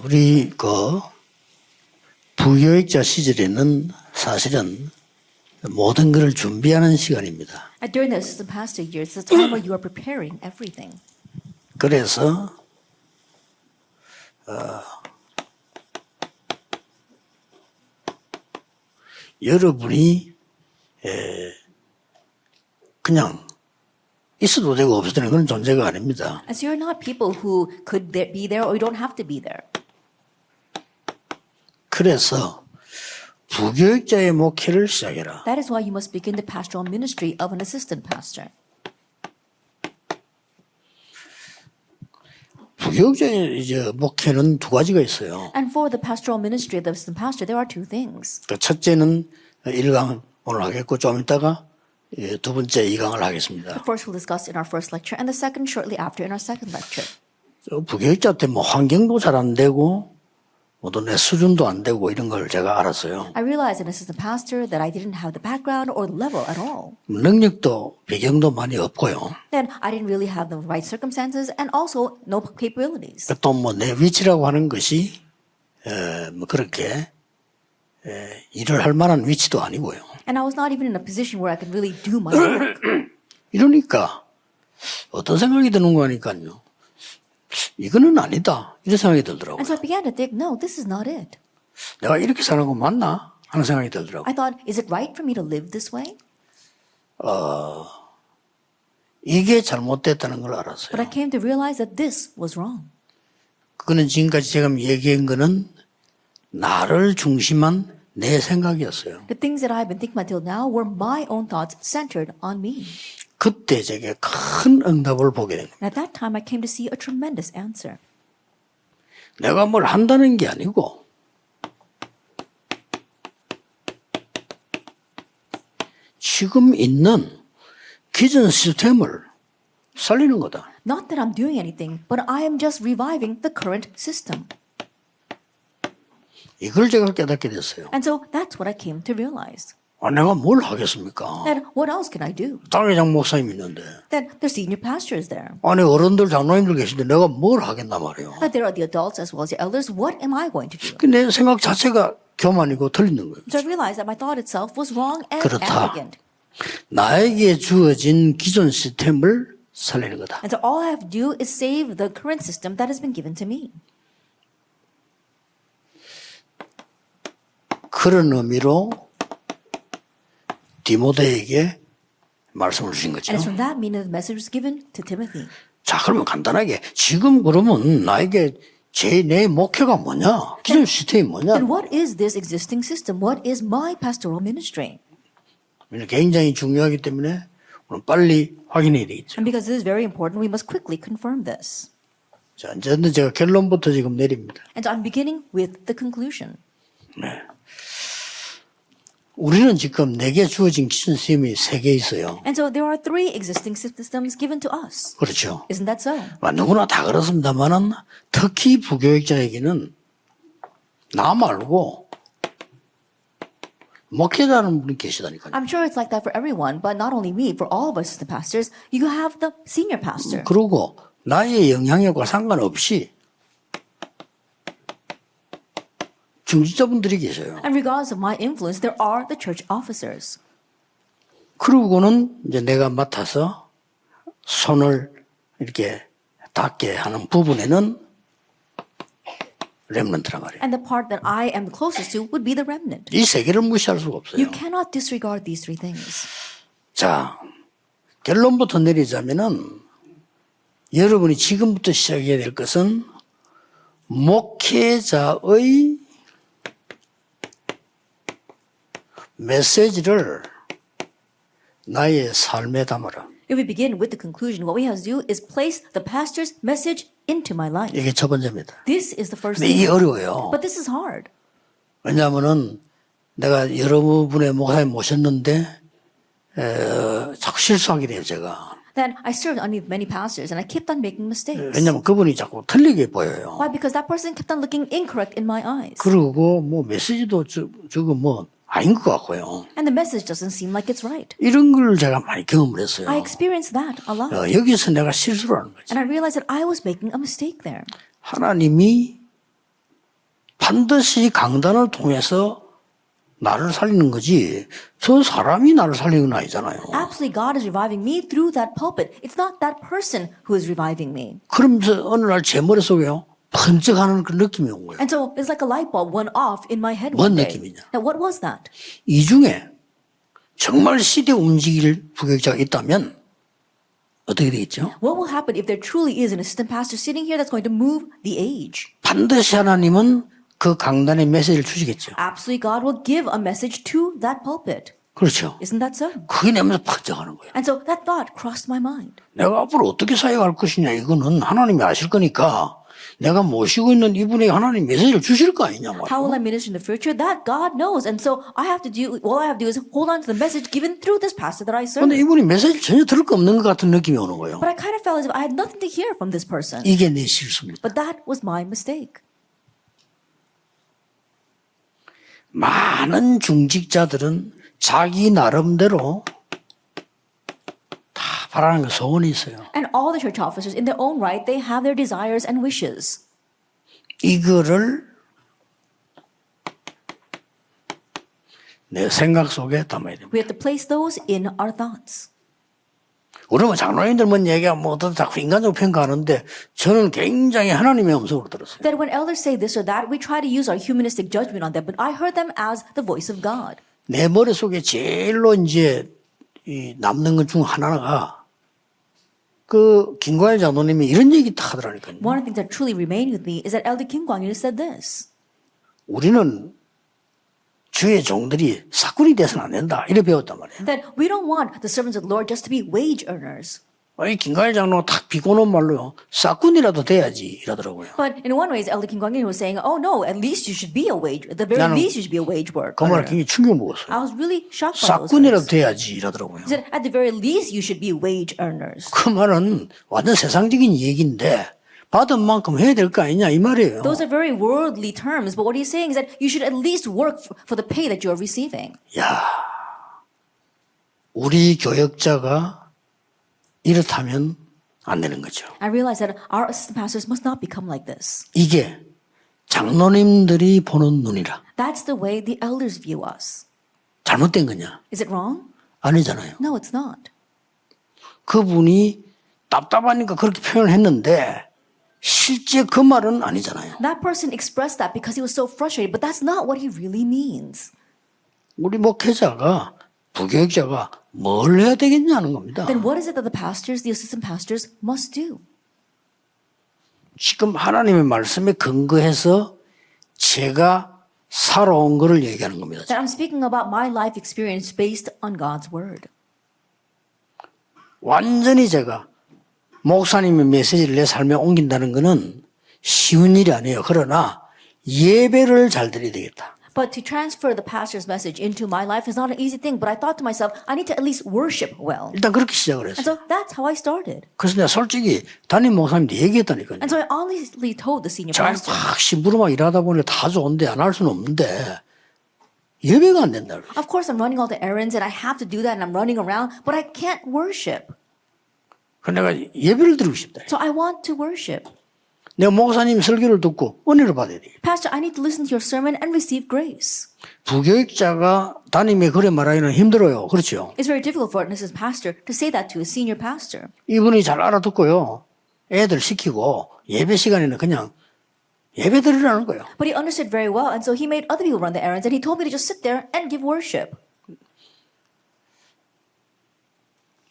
우리 부교육자 시절에는 사실은 모든 것을 준비하는 시간입니다. During the assistant pastor years, it's the time where you are preparing everything. 그래서 여러분이 그냥 있어도 되고 없어도 되는 그런 존재가 아닙니다. And so you're not people who could be there or you don't have to be there. 그래서 부교육자의 목회를 시작해라. That is why you must begin the pastoral ministry of an assistant pastor. 부교육자의 이제 목회는 두 가지가 있어요. And for the pastoral ministry of the assistant pastor, there are two things. 첫째는 1강 오늘 하겠고 좀 이따가 두 번째 2강을 하겠습니다. The first we'll discuss in our first lecture, and the second shortly after in our second lecture. 부교육자한테 뭐 환경도 잘 안 되고 또 내 수준도 안 되고 이런 걸 제가 알았어요. I realized as an assistant pastor that I didn't have the background or the level at all. 능력도 배경도 많이 없고요. Then I didn't really have the right circumstances and also no capabilities. 또 뭐 내 위치라고 하는 것이 뭐 그렇게 일을 할 만한 위치도 아니고요. And I was not even in a position where I could really do my work. 이러니까 어떤 생각이 드는 거니까요. 이거는 아니다. 이런 생각이 들더라고요. And so I began to think, no, this is not it. 내가 이렇게 사는 거 맞나? 하는 생각이 들더라고요. I thought, is it right for me to live this way? 이게 잘못됐다는 걸 But 알았어요. I came to realize that this was wrong. 그거는 지금까지 제가 얘기한 거는 나를 중심한 내 생각이었어요. The things that I've been thinking about till now were my own thoughts centered on me. 그때 제게 큰 응답을 보게 된 거예요. And at that time, I came to see a tremendous answer. 내가 뭘 한다는 게 아니고 지금 있는 기존 시스템을 살리는 거다. Not that I'm doing anything, but I am just reviving the current system. 이걸 제가 깨닫게 됐어요. And so that's what I came to realize. 내가 뭘 하겠습니까? Then what else can I do? 당회장 목사님 있는데 Then the senior pastor is there. 안에 어른들 장로님들 계신데 내가 뭘 하겠단 말이에요. That there are the adults as well as the elders. What am I going to do? 내 생각 자체가 교만이고 틀리는 거예요. So I realized that my thought itself was wrong and 그렇다. arrogant. 나에게 주어진 기존 시스템을 살리는 거다. And so all I have to do is save the current system that has been given to me. 그런 의미로 디모데에게 말씀을 주신 거죠. And it's from that meaning the message was given to Timothy. 자, 그러면 간단하게 지금 그러면 나에게 내 목표가 뭐냐? 기존 시스템이 뭐냐? And what is this existing system? What is my pastoral ministry? 굉장히 중요하기 때문에 오늘 빨리 확인해야 되겠죠. And because this is very important, we must quickly confirm this. 자, 이제는 제가 결론부터 지금 내립니다. And so I'm beginning with the conclusion. 네. 우리는 지금 내게 주어진 기준 시스템이 3개 있어요. And so there are 3 existing systems given to us. 그렇죠. Isn't that so? 누구나 다 그렇습니다만은 특히 부교육자에게는 나 말고 목회자라는 분이 계시다니까요. I'm sure it's like that for everyone, but not only me, for all of us as the pastors, you have the senior pastor. 그리고 나의 영향력과 상관없이 중직자분들이 계셔요. And regardless of my influence, there are the church officers. 그러고는 이제 내가 맡아서 손을 이렇게 닿게 하는 부분에는 렘넌트란 말이에요. And the part that I am the closest to would be the remnant. 이 3개를 무시할 수가 없어요. You cannot disregard these 3 things. 자, 결론부터 내리자면은 여러분이 지금부터 시작해야 될 것은 목회자의 메시지를 나의 삶에 담아라. If we begin with the conclusion, what we have to do is place the pastor's message into my life. 이게 첫 번째입니다. This is the first 근데 이게 thing. 어려워요. But this is hard. 왜냐하면은 내가 여러분의 목사님 모셨는데 자꾸 실수하게 돼요, 제가. Then I served under many pastors and I kept on making mistakes. 왜냐하면 그분이 자꾸 틀리게 보여요. Why? Because that person kept on looking incorrect in my eyes. 그리고 뭐 메시지도 저거 뭐 아닌 것 같고요. And the message doesn't seem like it's right. 이런 걸 제가 많이 경험을 했어요. I experienced that a lot. 여기서 내가 실수를 하는 거지. And I realized that I was making a mistake there. 하나님이 반드시 강단을 통해서 나를 살리는 거지 저 사람이 나를 살리는 건 아니잖아요. Absolutely, God is reviving me through that pulpit. It's not that person who is reviving me. 그러면서 어느 날 제 머릿속에요. 번쩍하는 그런 느낌이 온 거예요. And so it's like a light bulb went off in my head 뭔 one day. 느낌이냐? Now, what was that? 이 중에 정말 시대 움직일 부교육자가 있다면 어떻게 되겠죠? What will happen if there truly is an assistant pastor sitting here that's going to move the age? 반드시 하나님은 그 강단에 메시지를 주시겠죠. Absolutely, God will give a message to that pulpit. 그렇죠. Isn't that so? 그게 내면서 번쩍하는 거예요. And so that thought crossed my mind. 내가 앞으로 어떻게 사역할 것이냐 이거는 하나님이 아실 거니까 내가 모시고 있는 이분에게 하나님 메시지를 주실 거 아니냐 How will 말이에요. I minister in the future? That God knows. And so all I have to do is hold on to the message given through this pastor that I serve. 그런데 이분이 메시지를 전혀 들을 거 없는 것 같은 느낌이 오는 거예요. But I kind of felt as if I had nothing to hear from this person. 이게 내 실수입니다. But that was my mistake. 많은 중직자들은 자기 나름대로 다 바라는 거 소원이 있어요. And all the church officers, in their own right, they have their desires and wishes. 이거를 내 생각 속에 담아야 됩니다. We have to place those in our thoughts. 그러면 장로님들 뭔 얘기가 뭐 어떤 자꾸 인간적으로 평가하는데 저는 굉장히 하나님의 음성으로 들었어요. That when elders say this or that, we try to use our humanistic judgment on them, but I heard them as the voice of God. 내 머릿속에 제일로 이제 이 남는 것 중 하나가 그 김광일 장로님이 이런 얘기 다 하더라니까요. One of the things that truly remained with me is that Elder Kim Kwang-il said this. 우리는 주의 종들이 사꾼이 돼서는 안 된다. 이래 배웠단 말이에요. That we don't want the servants of the Lord just to be wage earners. 이 김광일 장로가 탁 비꼬는 말로요. 사꾼이라도 돼야지 이러더라고요. But in one way, Elder Kim Kwang-il was saying, oh no, at least you should be a wage, at the very 나는 least you should be a wage 그 말을 worker. 굉장히 충격 먹었어요. I was really shocked by those 사꾼이라도 words. 돼야지 이러더라고요. He said, at the very least you should be wage earners. 그 말은 완전 세상적인 얘기인데 받은 만큼 해야 될 거 아니냐 이 말이에요. Those are very worldly terms, but what he's saying is that you should at least work for the pay that you're receiving. 야, 우리 교역자가 이렇다면 안 되는 거죠. I realize that our assistant pastors must not become like this. 이게 장로님들이 보는 눈이라. That's the way the elders view us. 잘못된 거냐? Is it wrong? 아니잖아요. No, it's not. 그분이 답답하니까 그렇게 표현을 했는데 실제 그 말은 아니잖아요. That person expressed that because he was so frustrated, but that's not what he really means. 우리 목회자가 부교육자가 뭘 해야 되겠냐는 겁니다. Then what is it that the pastors, the assistant pastors must do? 지금 하나님의 말씀에 근거해서 제가 살아온 거를 얘기하는 겁니다. That I'm speaking about my life experience based on God's word. 완전히 제가 목사님의 메시지를 내 삶에 옮긴다는 것은 쉬운 일이 아니에요. 그러나 예배를 잘 드려야 되겠다. But to transfer the pastor's message into my life is not an easy thing. But I thought to myself, I need to at least worship well. 일단 그렇게 시작을 And 했어요. so that's how I started. 그래서 내가 솔직히 담임 목사님한테 얘기했다니까요. And so I honestly told the senior 잘 pastor. 막 심부름하고 일하다 보니 다 좋은데 안 할 수는 없는데 예배가 안 된다. Of course, I'm running all the errands and I have to do that and I'm running around, but I can't worship. 그래서 내가 예배를 드리고 싶다. So I want to worship. 내가 목사님 설교를 듣고 은혜를 받아야 돼. Pastor, I need to listen to your sermon and receive grace. 부교육자가 담임에 그래 말하기는 힘들어요. 그렇죠? It's very difficult for an assistant pastor to say that to a senior pastor. 이분이 잘 알아듣고요. 애들 시키고 예배 시간에는 그냥 예배 드리라는 거예요. But he understood very well, and so he made other people run the errands and he told me to just sit there and give worship.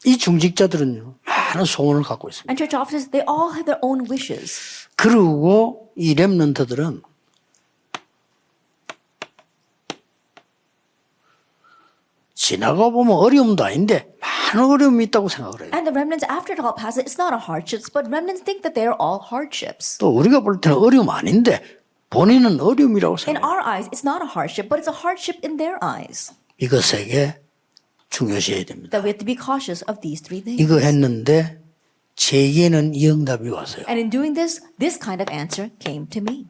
이 중직자들은요. 많은 소원을 갖고 있습니다. And church officers, they all have their own wishes. 그리고 이 렘넌트들은 지나가 보면 어려움도 아닌데 많은 어려움이 있다고 생각을 해요. And the remnants, after it all passes, it's not a hardships, but remnants think that they are all hardships. 또 우리가 볼 때는 어려움 아닌데 본인은 어려움이라고 In 생각해요. our eyes, it's not a hardship, but it's a hardship in their eyes. 이것에게 중요시해야 됩니다. That we have to be cautious of these three things. 이거 했는데 제게는 이 응답이 왔어요. And in doing this kind of answer came to me.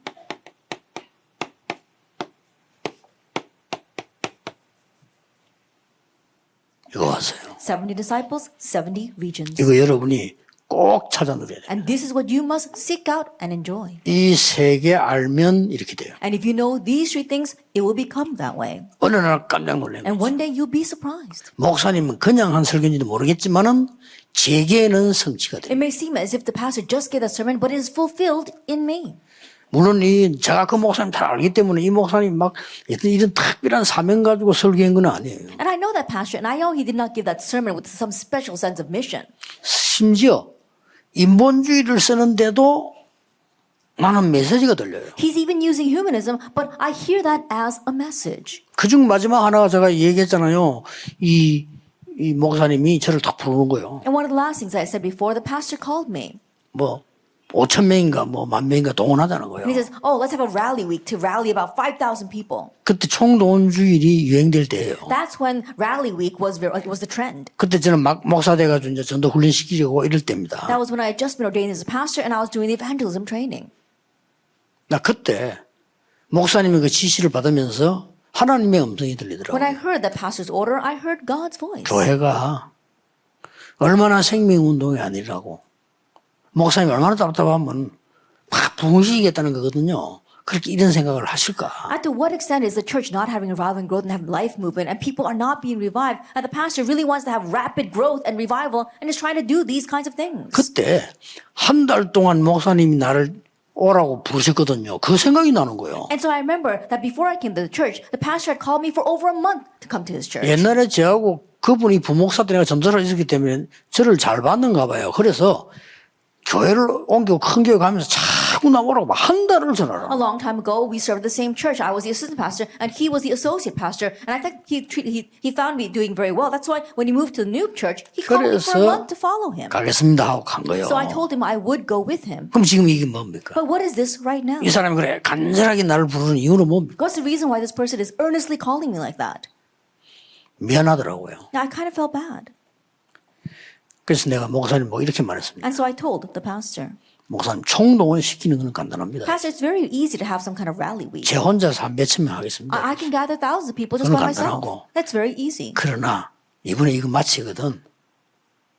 이거 왔어요. 70 disciples, 70 regions. 이거 여러분이 꼭 찾아 누려야 돼요. And this is what you must seek out and enjoy. 이 세 개 알면 이렇게 돼요. And if you know these three things, it will become that way. 어느 날 깜짝 놀라요. And one day you'll be surprised. 목사님은 그냥 한 설교인지도 모르겠지만은 제게는 성취가 돼요. It may seem as if the pastor just gave that sermon, but it is fulfilled in me. 물론 제가 그 목사님 잘 알기 때문에 이 목사님 막 이런 특별한 사명 가지고 설교한 건 아니에요. And I know that pastor, and I know he did not give that sermon with some special sense of mission. 심지어 인본주의를 쓰는데도 나는 메시지가 들려요. He's even using humanism, but I hear that as a message. 그중 마지막 하나가 제가 얘기했잖아요. 이 목사님이 저를 딱 부르는 거예요. And one of the last things I said before, the pastor called me. 뭐 5천 명인가 뭐 10,000명인가 동원하자는 거예요. And he says, oh, let's have a rally week to rally about 5,000 people. 그때 총동원주일이 유행될 때예요. That's when rally week was the trend. 그때 저는 막 목사 돼가지고 이제 전도 훈련 시키려고 이럴 때입니다. That was when I had just been ordained as a pastor and I was doing the evangelism training. 나 그때 목사님의 그 지시를 받으면서 하나님의 음성이 When I 들리더라고요. heard the pastor's order, I heard God's voice. 교회가 얼마나 생명운동이 아니라고 목사님이 얼마나 답답하면 막 부흥시키겠다는 거거든요. 그렇게 이런 생각을 하실까? And to what extent is the church not having revival and growth and having life movement and people are not being revived and the pastor really wants to have rapid growth and revival and is trying to do these kinds of things? 그때 한 달 동안 목사님이 나를 오라고 부르셨거든요. 그 생각이 나는 거예요. And so I remember that before I came to the church, the pastor had called me for over a month to come to his church. 옛날에 저하고 그분이 부목사 때 내가 전도사로 있었기 때문에 저를 잘 받는가 봐요. 그래서 교회를 옮기고 큰 교회 가면서 자꾸 나오라고 막 한 달을 전화를. A long time ago, we served the same church. I was the assistant pastor, and he was the associate pastor. And I think he found me doing very well. That's why when he moved to the new church, he called me for a 그래서 month to follow him. 가겠습니다 하고 간 거예요. So I told him I would go with him. 그럼 지금 이게 뭡니까? But what is this right now? 이 사람이 그래 간절하게 나를 부르는 이유는 뭡니까? What's the reason why this person is earnestly calling me like that? 미안하더라고요. Now, I kind of felt bad. 그래서 내가 목사님 뭐 이렇게 말했습니다. And so I told the pastor, 목사님 총동원 시키는 건 간단합니다. Pastor, it's very easy to have some kind of rally week. 제 혼자서 한 몇천 명 하겠습니다. I can gather thousands of people just 그건 by myself. 간단하고. That's very easy. 그러나 이번에 이거 마치거든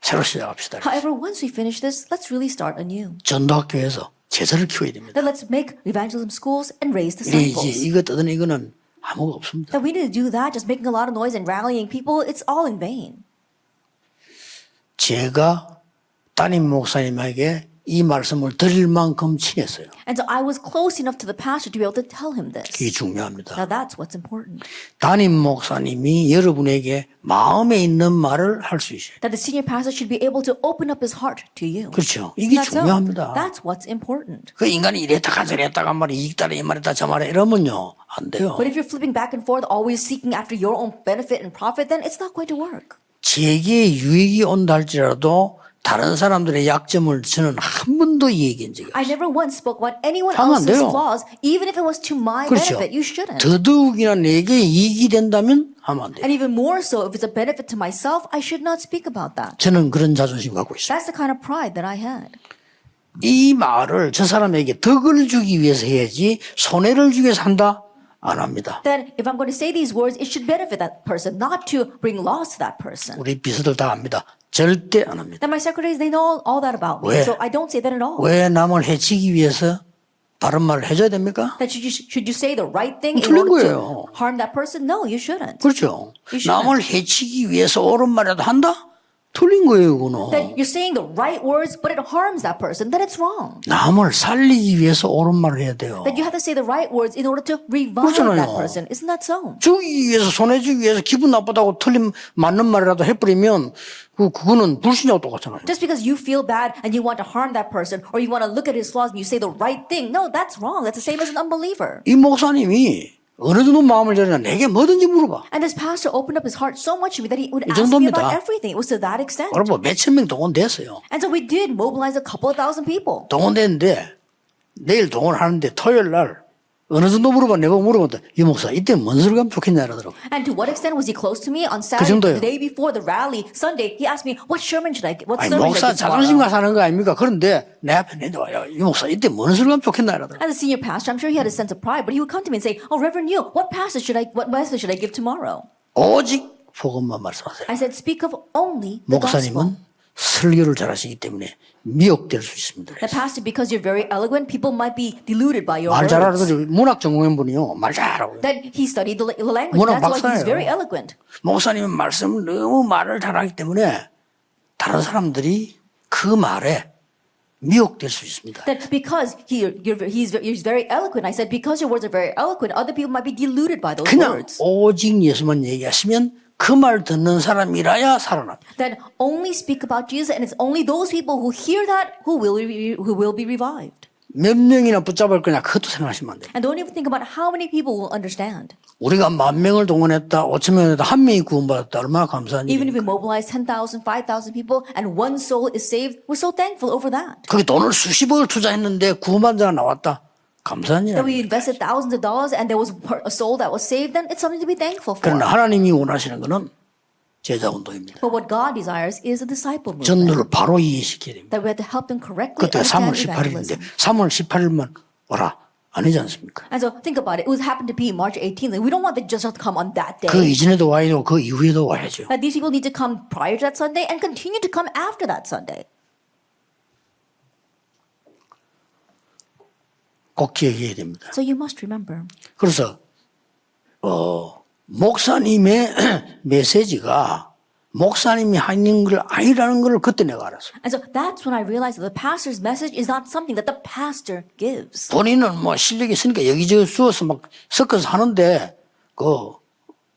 새로 시작합시다. However, once we finish this, let's really start anew. 전도학교에서 제자를 키워야 됩니다. Then let's make evangelism schools and raise 이제 disciples. 이거 떠드는 이거는 아무가 없습니다. That we need to do that, just making a lot of noise and rallying people, it's all in vain. 제가 담임 목사님에게 이 말씀을 드릴 만큼 친했어요. And so I was close enough to the pastor to be able to tell him this. 그게 중요합니다. Now that's what's important. 담임 목사님이 여러분에게 마음에 있는 말을 할 수 있어요. That the senior pastor should be able to open up his heart to you. 그렇죠. 이게 That's so. 중요합니다. That's what's important. 그 인간이 이랬다가 저랬다가 말이 이익다라 이 말이다 저 말이다 이러면요 안 돼요. But if you're flipping back and forth, always seeking after your own benefit and profit, then it's not going to work. 제게 유익이 온다 할지라도 다른 사람들의 약점을 저는 한 번도 얘기한 적이 없어요. I never once spoke about anyone 하면 안 else's 돼요. flaws, even if it was to my 그렇죠. benefit. You shouldn't. 더더욱이나 내게 이익이 된다면 하면 안 돼요. And even more so, if it's a benefit to myself, I should not speak about that. 저는 그런 자존심 갖고 있어요. That's the kind of pride that I had. 이 말을 저 사람에게 덕을 주기 위해서 해야지 손해를 주기 위해서 한다? 안 합니다. That if I'm going to say these words, it should benefit that person, not to bring loss to that person. 우리 비서들 다 압니다. 절대 안 합니다. That my secretaries, they know all that about me. 왜? So I don't say that at all. 왜 남을 해치기 위해서 바른 말을 해줘야 됩니까? That should you say the right thing in 틀린 order 거예요. to harm that person? No, you shouldn't. 그렇죠. You shouldn't. 남을 해치기 위해서 옳은 말이라도 한다? 틀린 거예요, 그거는. That you're saying the right words, but it harms that person, then it's wrong. 남을 살리기 위해서 옳은 말을 해야 돼요. That you have to say the right words in order to revive 그렇잖아요. that person. Isn't that so? 죽이기 위해서, 손해 주기 위해서 기분 나쁘다고 틀린 맞는 말이라도 해버리면 그거는 불신하고 똑같잖아요. Just because you feel bad and you want to harm that person or you want to look at his flaws and you say the right thing, no, that's wrong. That's the same as an unbeliever. 이 목사님이 어느 정도 마음을 열으냐 내게 뭐든지 물어봐. And this pastor opened up his heart so much to me that he would 이 ask me 정도입니다. about everything. It was to that extent. 여러분 몇천 명 동원됐어요. And so we did mobilize a couple of thousand people. 동원됐는데 내일 동원하는데 토요일 날 어느 정도 물어봐 내가 물어봤다. 이 목사 이때 뭔 소리 가면 좋겠냐 이러더라고. And to what extent was he close to me? On Saturday, 정도예요. the day before the rally, Sunday, he asked me, what sermon should I get? What 아니 sermon 목사 should I get tomorrow? 자존심과 사는 거 아닙니까? 그런데 내 앞에 내도 와요. 이 목사 이때 뭔 소리 가면 좋겠나 이러더라고. As a senior pastor, I'm sure he had a sense of pride, but he would come to me and say, oh, Reverend Yu, what message should I give tomorrow? 오직 복음만 말씀하세요. I said, speak of only the gospel. 목사님은 설교를 잘하시기 때문에 미혹될 수 있습니다. That pastor, because you're very eloquent, people might be deluded by your 말 잘하는 words. 거죠. 문학 전공한 분이요. 말 잘하고. That he studied the language. 문학 That's why he's 박사예요. very eloquent. 목사님은 말씀을 너무 말을 잘하기 때문에 다른 사람들이 그 말에 미혹될 수 있습니다. That because he's very eloquent, I said because your words are very eloquent, other people might be deluded by those 그냥 words. 오직 예수만 얘기하시면 그 말 듣는 사람이라야 살아납니다. That only speak about Jesus, and it's only those people who hear that who will be revived. 몇 명이나 붙잡을 거냐 그것도 생각하시면 안 돼요. And don't even think about how many people will understand. 우리가 10,000명을 동원했다, 5,000명을 했다, 한 명이 구원받았다, 얼마나 감사한 Even 일입니까? if we mobilize 10,000, 5,000 people, and one soul is saved, we're so thankful over that. 거기 돈을 수십억을 투자했는데 구원받은 자가 나왔다. 감사한 일 That we 아닙니까? invested thousands of dollars and there was a soul that was saved, then it's something to be thankful for. 그러나 하나님이 원하시는 것은 제자 운동입니다. But what God desires is a disciple movement. 전도를 바로 이해시켜야 됩니다. That we have to help them correctly 그때 3월 understand 18일인데 evangelism. 3월 18일만 와라. 아니지 않습니까? And so think about it. It was happened to be March 18th. We don't want them just to come on that day. 그 이전에도 와야 되고 그 이후에도 와야죠. That these people need to come prior to that Sunday and continue to come after that Sunday. 꼭 기억해야 됩니다. So you must remember. 그래서 목사님의 메시지가 목사님이 하는 걸 아니라는 걸 그때 내가 알았어요. And so that's when I realized that the pastor's message is not something that the pastor gives. 본인은 뭐 실력이 있으니까 여기저기 쑤어서 막 섞어서 하는데 그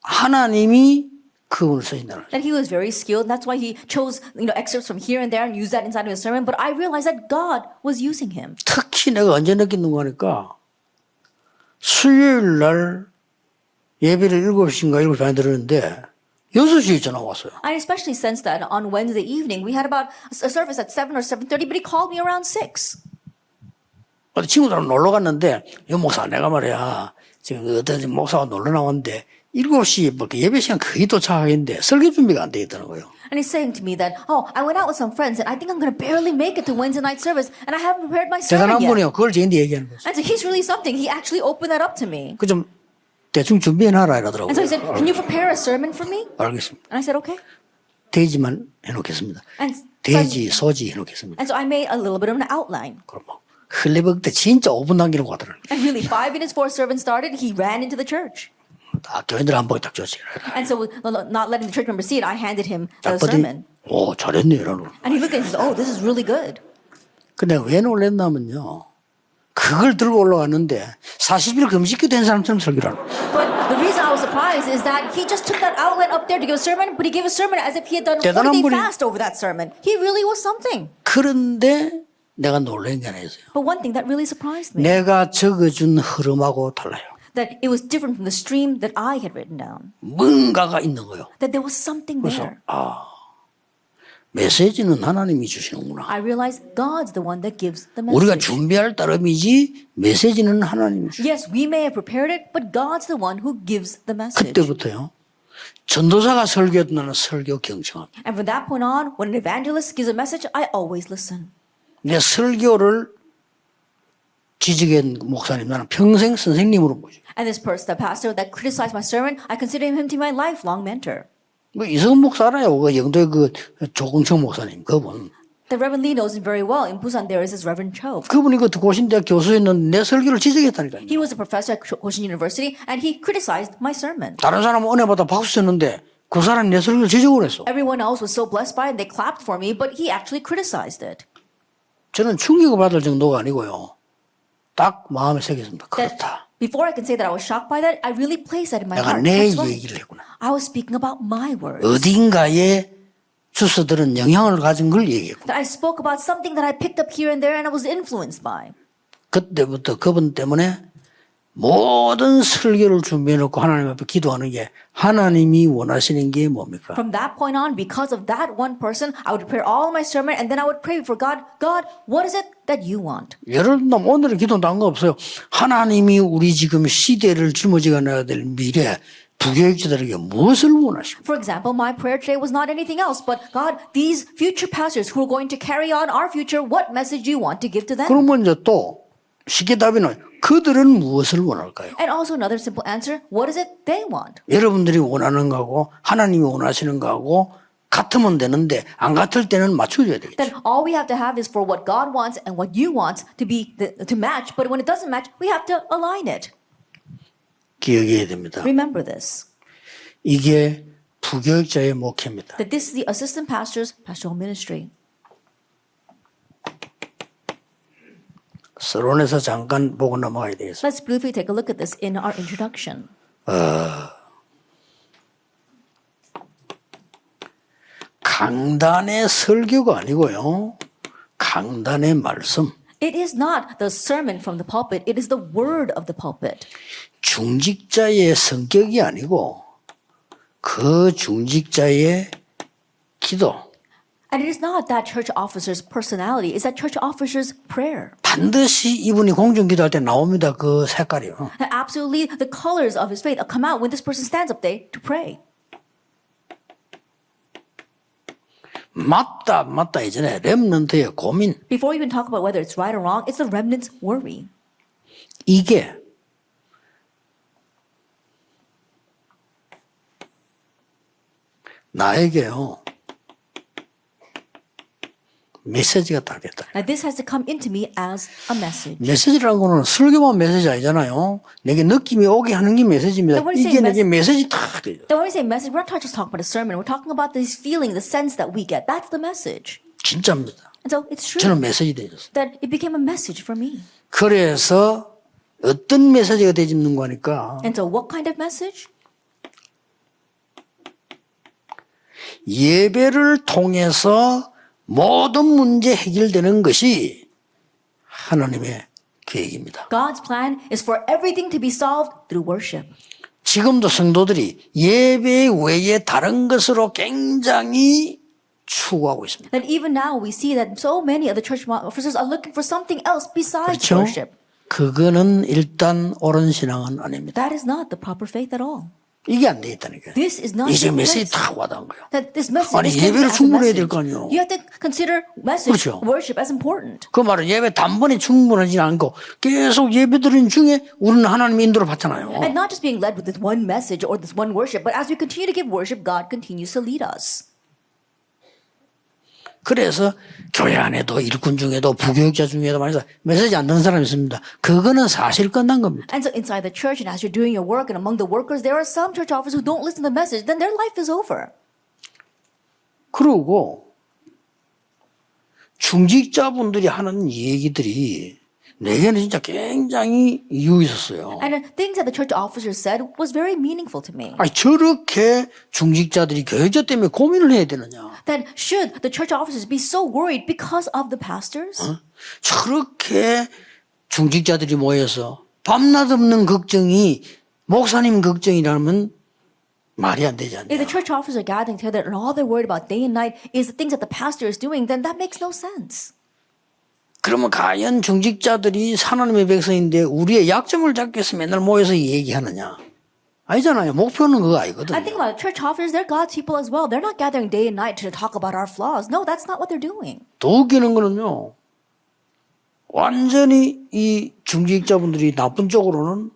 하나님이 그분을 쓰신다는 거죠. That he was very skilled. That's why he chose, excerpts from here and there and used that inside of his sermon. But I realized that God was using him. 특히 내가 언제 느끼는 거니까 수요일 날 예배를 7시인가 7시 반에 들었는데 6시에 전화 왔어요. I especially sensed that on Wednesday evening. We had about a service at 7 or 7:30, but he called me around 6. 어디 친구들하고 놀러 갔는데 여 목사 내가 말이야 지금 어떤 목사가 놀러 나왔는데 7시 뭐 예배 시간 거의 도착하겠는데 설교 준비가 안 돼 있다는 거예요. And he's saying to me that, I went out with some friends and I think I'm going to barely make it to Wednesday night service and I haven't prepared my 대단한 sermon yet. 분이요. 그걸 저한테 얘기하는 거죠. And so he's really something. He actually opened that up to me. 그 좀 대충 준비해놔라 이러더라고요. And so he said, can you prepare a sermon for me? 알겠습니다. And I said, okay. 돼지만 해놓겠습니다. And so, 돼지, 소지 해놓겠습니다. and so I made a little bit of an outline. 그럼 뭐 흘레벅 때 진짜 5분 남기는 거 같더라고요. And really, 5 minutes before service started, he ran into the church. 딱 교인들 한 번에 딱 줬어요. And so, not letting the church member see it, I handed him 딱 the 보더니 sermon. 오 잘했네 이러는. And he looked at it and said, this is really good. 근데 왜 놀랬냐면요. 그걸 들고 올라갔는데 40일 금식기 된 사람처럼 설교를 하는 거예요. But the reason I was surprised is that he just took that outline up there to give a sermon, but he gave a sermon as if he had done a 대단한 40-day 분이- fast over that sermon. He really was something. 그런데 내가 놀란 게 하나 있어요. But one thing that really surprised me, 내가 적어준 흐름하고 달라요. that it was different from the stream that I had written down. 뭔가가 있는 거예요. That there was something 그래서 there. 메시지는 하나님이 주시는구나. I realized God's the one that gives the 우리가 message. 준비할 따름이지 메시지는 하나님이 주시는 Yes, we may have prepared it, but God's the one who gives the message. 그때부터요. 전도사가 설교해도 나는 설교 경청합니다. And from that point on, when an evangelist gives a message, I always listen. 내 설교를 지적한 목사님 나는 평생 선생님으로 보죠. And this person, the pastor that criticized my sermon, I consider him to be my lifelong mentor. 뭐 이성은 목사 알아요. 그 영도의 그 조궁청 목사님 그분. The Reverend Lee knows him very well. In Busan, there is this Reverend Cho. 그분이 그 고신대학 교수였는데 내 설교를 지적했다니까요. He was a professor at Kosin University, and he criticized my sermon. 다른 사람은 은혜 받아 박수 쳤는데 그 사람이 내 설교를 지적을 했어. Everyone else was so blessed by it, and they clapped for me, but he actually criticized it. 저는 충격을 받을 정도가 아니고요. 딱 마음에 새겼습니다. That 그렇다. before I can say that I was shocked by that, I really placed that in my 내가 heart. 내 That's right. 얘기를 했구나. I was speaking about my words. 어딘가에 주서들은 영향을 가진 걸 얘기했구나. That I spoke about something that I picked up here and there and I was influenced by. 그때부터 그분 때문에 모든 설교를 준비해놓고 하나님 앞에 기도하는 게 하나님이 원하시는 게 뭡니까? From that point on, because of that one person, I would prepare all my sermon and then I would pray for God. God, what is it that you want? 예를 들면 오늘의 기도는 다른 거 없어요. 하나님이 우리 지금 시대를 짊어지고 나가야 될 미래 부교육자들에게 무엇을 원하십니까? For example, my prayer today was not anything else, but God, these future pastors who are going to carry on our future, what message do you want to give to them? 그러면 이제 또 쉽게 답이는 그들은 무엇을 원할까요? And also another simple answer, what is it they want? 여러분들이 원하는 거하고 하나님이 원하시는 거하고 같으면 되는데 안 같을 때는 맞춰줘야 되겠죠. Then all we have to have is for what God wants and what you want to match. But when it doesn't match, we have to align it. 기억해야 됩니다. Remember this, 이게 부교육자의 목회입니다. that this is the assistant pastor's pastoral ministry. 서론에서 잠깐 보고 넘어가야 되겠습니다. Let's briefly take a look at this in our introduction. 강단의 설교가 아니고요. 강단의 말씀. It is not the sermon from the pulpit, it is the word of the pulpit. 중직자의 성격이 아니고 그 중직자의 기도. And it is not that church officer's personality, it's that church officer's prayer. 반드시 이분이 공중기도할 때 나옵니다. 그 색깔이요. And absolutely, the colors of his faith come out when this person stands up there to pray. 맞다 이전에 렘넌트의 고민. Before we even talk about whether it's right or wrong, it's the remnant's worry. 이게 나에게요. 메시지가 딱 됐다. Now, this has to come into me as a message. 메시지라는 거는 설교만 메시지 아니잖아요. 내게 느낌이 오게 하는 게 메시지입니다. Then what is 이게 saying 내게 메시지 딱 되죠. Then when we say message, we're not just talking about a sermon. We're talking about this feeling, the sense that we get. That's the message. 진짜입니다. And so it's true 저는 메시지 되었어요. that it became a message for me. 그래서 어떤 메시지가 되집는 거니까 And so what kind of message? 예배를 통해서 모든 문제 해결되는 것이 하나님의 계획입니다. God's plan is for everything to be solved through worship. 지금도 성도들이 예배 외에 다른 것으로 굉장히 추구하고 있습니다. That even now we see that so many of the church officers are looking for something else besides 그렇죠? worship. 그거는 일단 옳은 신앙은 아닙니다. That is not the proper faith at all. 이게 안 돼 있다니까요. This is not 이제 the 메시지 place. 다 와닿은 거예요. That this message 아니, is taken 예배를 as a 충분히 해야 될 message. 거 아니에요. You have to consider message, 그렇죠. worship as important. 그 말은 예배 단번에 충분하지 않고 계속 예배 드리는 중에 우리는 하나님의 인도를 받잖아요. And not just being led with this one message or this one worship, but as we continue to give worship, God continues to lead us. 그래서 교회 안에도 일꾼 중에도 부교육자 중에도 말해서 메시지 안 듣는 사람이 있습니다. 그거는 사실 끝난 겁니다. And so inside the church and as you're doing your work and among the workers, there are some church officers who don't listen to the message, then their life is over. 그리고 중직자분들이 하는 얘기들이 내게는 진짜 굉장히 이유 있었어요. And the things that the church officers said was very meaningful to me. 아니 저렇게 중직자들이 교육자 때문에 고민을 해야 되느냐. That should the church officers be so worried because of the pastors? 저렇게 중직자들이 모여서 밤낮 없는 걱정이 목사님 걱정이라면 말이 안 되지 If the 않냐. church officers are gathering together and all they're worried about day and night is the things that the pastor is doing, then that makes no sense. 그러면 과연 중직자들이 하나님의 백성인데 우리의 약점을 잡기 위해서 맨날 모여서 얘기하느냐. 아니잖아요. 목표는 그거 아니거든요. I think about it, church officers, they're God's people as well. They're not gathering day and night to talk about our flaws. No, that's not what they're doing. 더 웃기는 거는요. 완전히 이 중직자분들이 나쁜 쪽으로는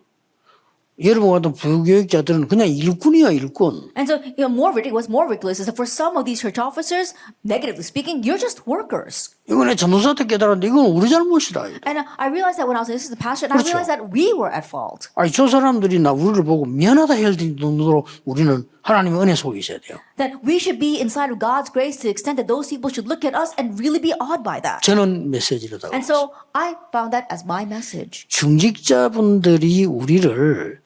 여러분 같은 부교육자들은 그냥 일꾼이야 일꾼. And so, what's more ridiculous is that for some of these church officers, negatively speaking, you're just workers. 이건 내 전도사한테 깨달았는데 이건 우리 잘못이다. And I realized that when I was listening to the pastor, and I 그렇죠. realized that we were at fault. 아니 저 사람들이 우리를 보고 미안하다 해야 될 정도로 우리는 하나님의 은혜 속에 있어야 돼요. That we should be inside of God's grace to the extent that those people should look at us and really be awed by that. 저는 메시지로다가 And so I found that as my message. 중직자분들이 우리를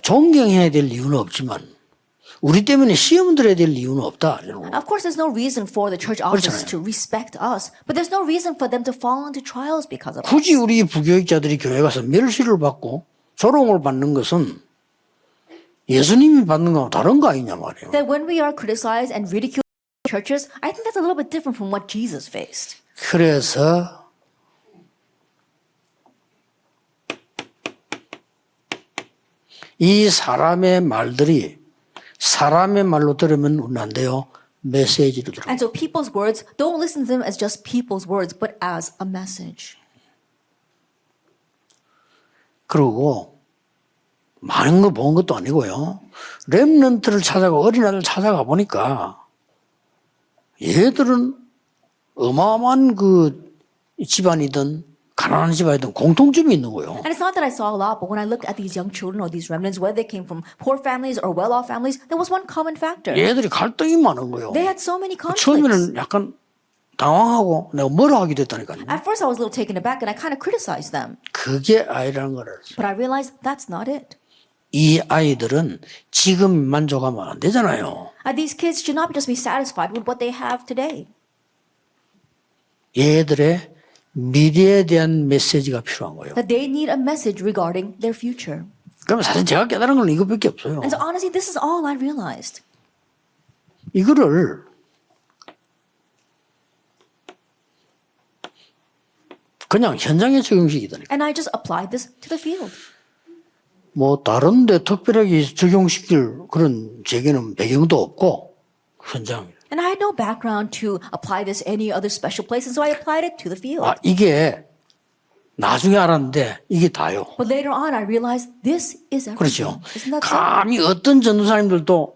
존경해야 될 이유는 없지만 우리 때문에 시험 들어야 될 이유는 없다. Of course, there's no reason for the church officers to respect us, but there's no reason for them to fall into trials because of us. 굳이 우리 부교육자들이 교회 가서 멸시를 받고 조롱을 받는 것은 예수님이 받는 거하고 다른 거 아니냐 말이에요. That when we are criticized and ridiculed in churches, I think that's a little bit different from what Jesus faced. 그래서 이 사람의 말들이 사람의 말로 들으면 우리는 안 돼요. 메시지로 들어. And so people's words, don't listen to them as just people's words, but as a message. 그리고 많은 거 본 것도 아니고요. 렘넌트를 찾아가 어린아이들 찾아가 보니까 얘들은 어마어마한 그 집안이든 가난한 집안이든 공통점이 있는 거예요. And it's not that I saw a lot, but when I looked at these young children or these remnants, whether they came from poor families or well-off families, there was one common factor. 얘들이 갈등이 많은 거예요. They had so many conflicts. 처음에는 약간 당황하고 내가 뭐라 하게 됐다니까요. At first, I was a little taken aback and I kind of criticized them. 그게 아이라는 거를. But I realized that's not it. 이 아이들은 지금 만족하면 안 되잖아요. These kids should not just be satisfied with what they have today. 얘들의 미래에 대한 메시지가 필요한 거예요. That they need a message regarding their future. 그러면 사실 제가 깨달은 건 이것밖에 없어요. And so honestly, this is all I realized. 이거를 그냥 현장에 적용시키다니까. And I just applied this to the field. 뭐 다른데 특별하게 적용시킬 그런 제게는 배경도 없고 현장. And I had no background to apply this any other special place, and so I applied it to the field. 아 이게 나중에 알았는데 이게 다요. But later on, I realized this is 그렇죠. everything. Isn't that so? 감히 어떤 전도사님들도